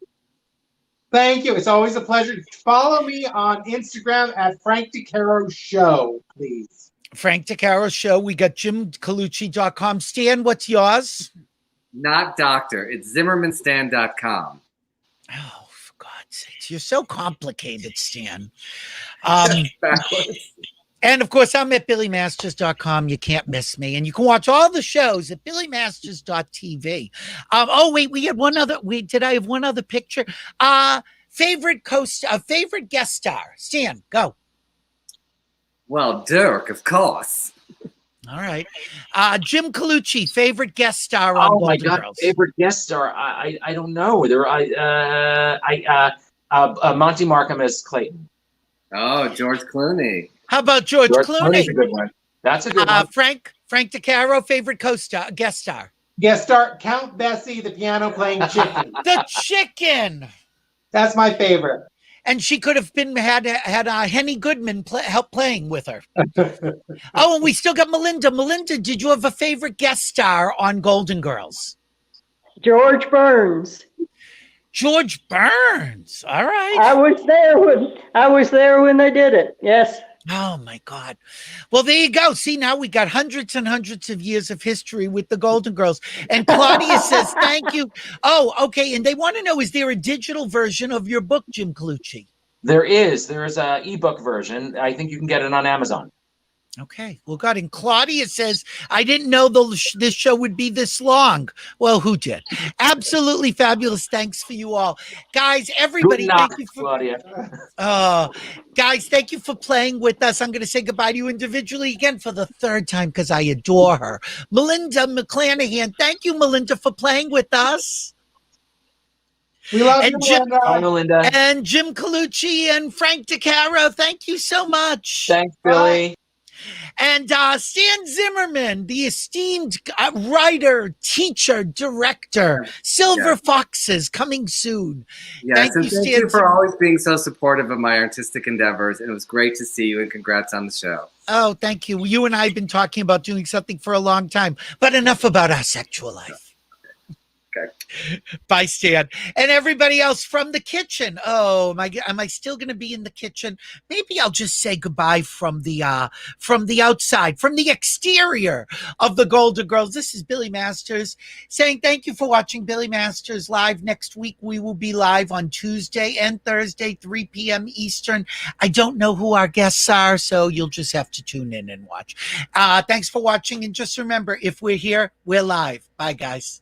Thank you. It's always a pleasure. Follow me on Instagram at Frank DeCaro Show, please. Frank DeCaro Show. We got jimcolucci.com. Stan, what's yours? Not doctor. It's ZimmermanStan.com. Oh, for God's sakes. You're so complicated, Stan. Backwards. And of course, I'm at billymasters.com. You can't miss me. And you can watch all the shows at billymasters.tv. Oh, wait, we had one other. Did I have one other picture? Favorite favorite guest star. Stan, go. Well, Dirk, of course. All right. Jim Colucci, favorite guest star on Golden Girls. Favorite guest star. I don't know. Monty Markham as Clayton. Oh, George Clooney. How about George Clooney? Clooney's a good one. That's a good one. Frank DeCaro, favorite co-star, guest star. Guest star Count Bessie, the piano playing chicken. The chicken. That's my favorite. And she could have had Henny Goodman help playing with her. Oh, and we still got Melinda. Melinda, did you have a favorite guest star on Golden Girls? George Burns. George Burns. All right. I was there when they did it. Yes. Oh my God. Well, there you go. See, now we got hundreds and hundreds of years of history with the Golden Girls. And Claudia says, thank you. Oh, okay. And they want to know, is there a digital version of your book, Jim Colucci? There is an ebook version. I think you can get it on Amazon. Okay. Well, God. And Claudia says, I didn't know this show would be this long. Well, who did? Absolutely fabulous. Thanks for you all. Guys, everybody, thank you for Claudia. Guys, thank you for playing with us. I'm going to say goodbye to you individually again for the third time because I adore her. Melinda McClanahan. Thank you, Melinda, for playing with us. We love And you, Jim, Melinda. Bye, Melinda. And Jim Colucci and Frank DeCaro. Thank you so much. Thanks, Billy. And Stan Zimmerman, the esteemed writer, teacher, director, Silver Foxes, coming soon. Yes, Thank thank you, you for Stan. always being so supportive of my artistic endeavors. And it was great to see you, and congrats on the show. Oh, thank you. You and I have been talking about doing something for a long time, but enough about our sexual life. Okay. Bye, Stan. And everybody else from the kitchen. Oh, am I still going to be in the kitchen? Maybe I'll just say goodbye from the outside, from the exterior of the Golden Girls. This is Billy Masters saying thank you for watching Billy Masters Live. Next week, we will be live on Tuesday and Thursday, 3 p.m. Eastern. I don't know who our guests are, so you'll just have to tune in and watch. Thanks for watching. And just remember, if we're here, we're live. Bye, guys.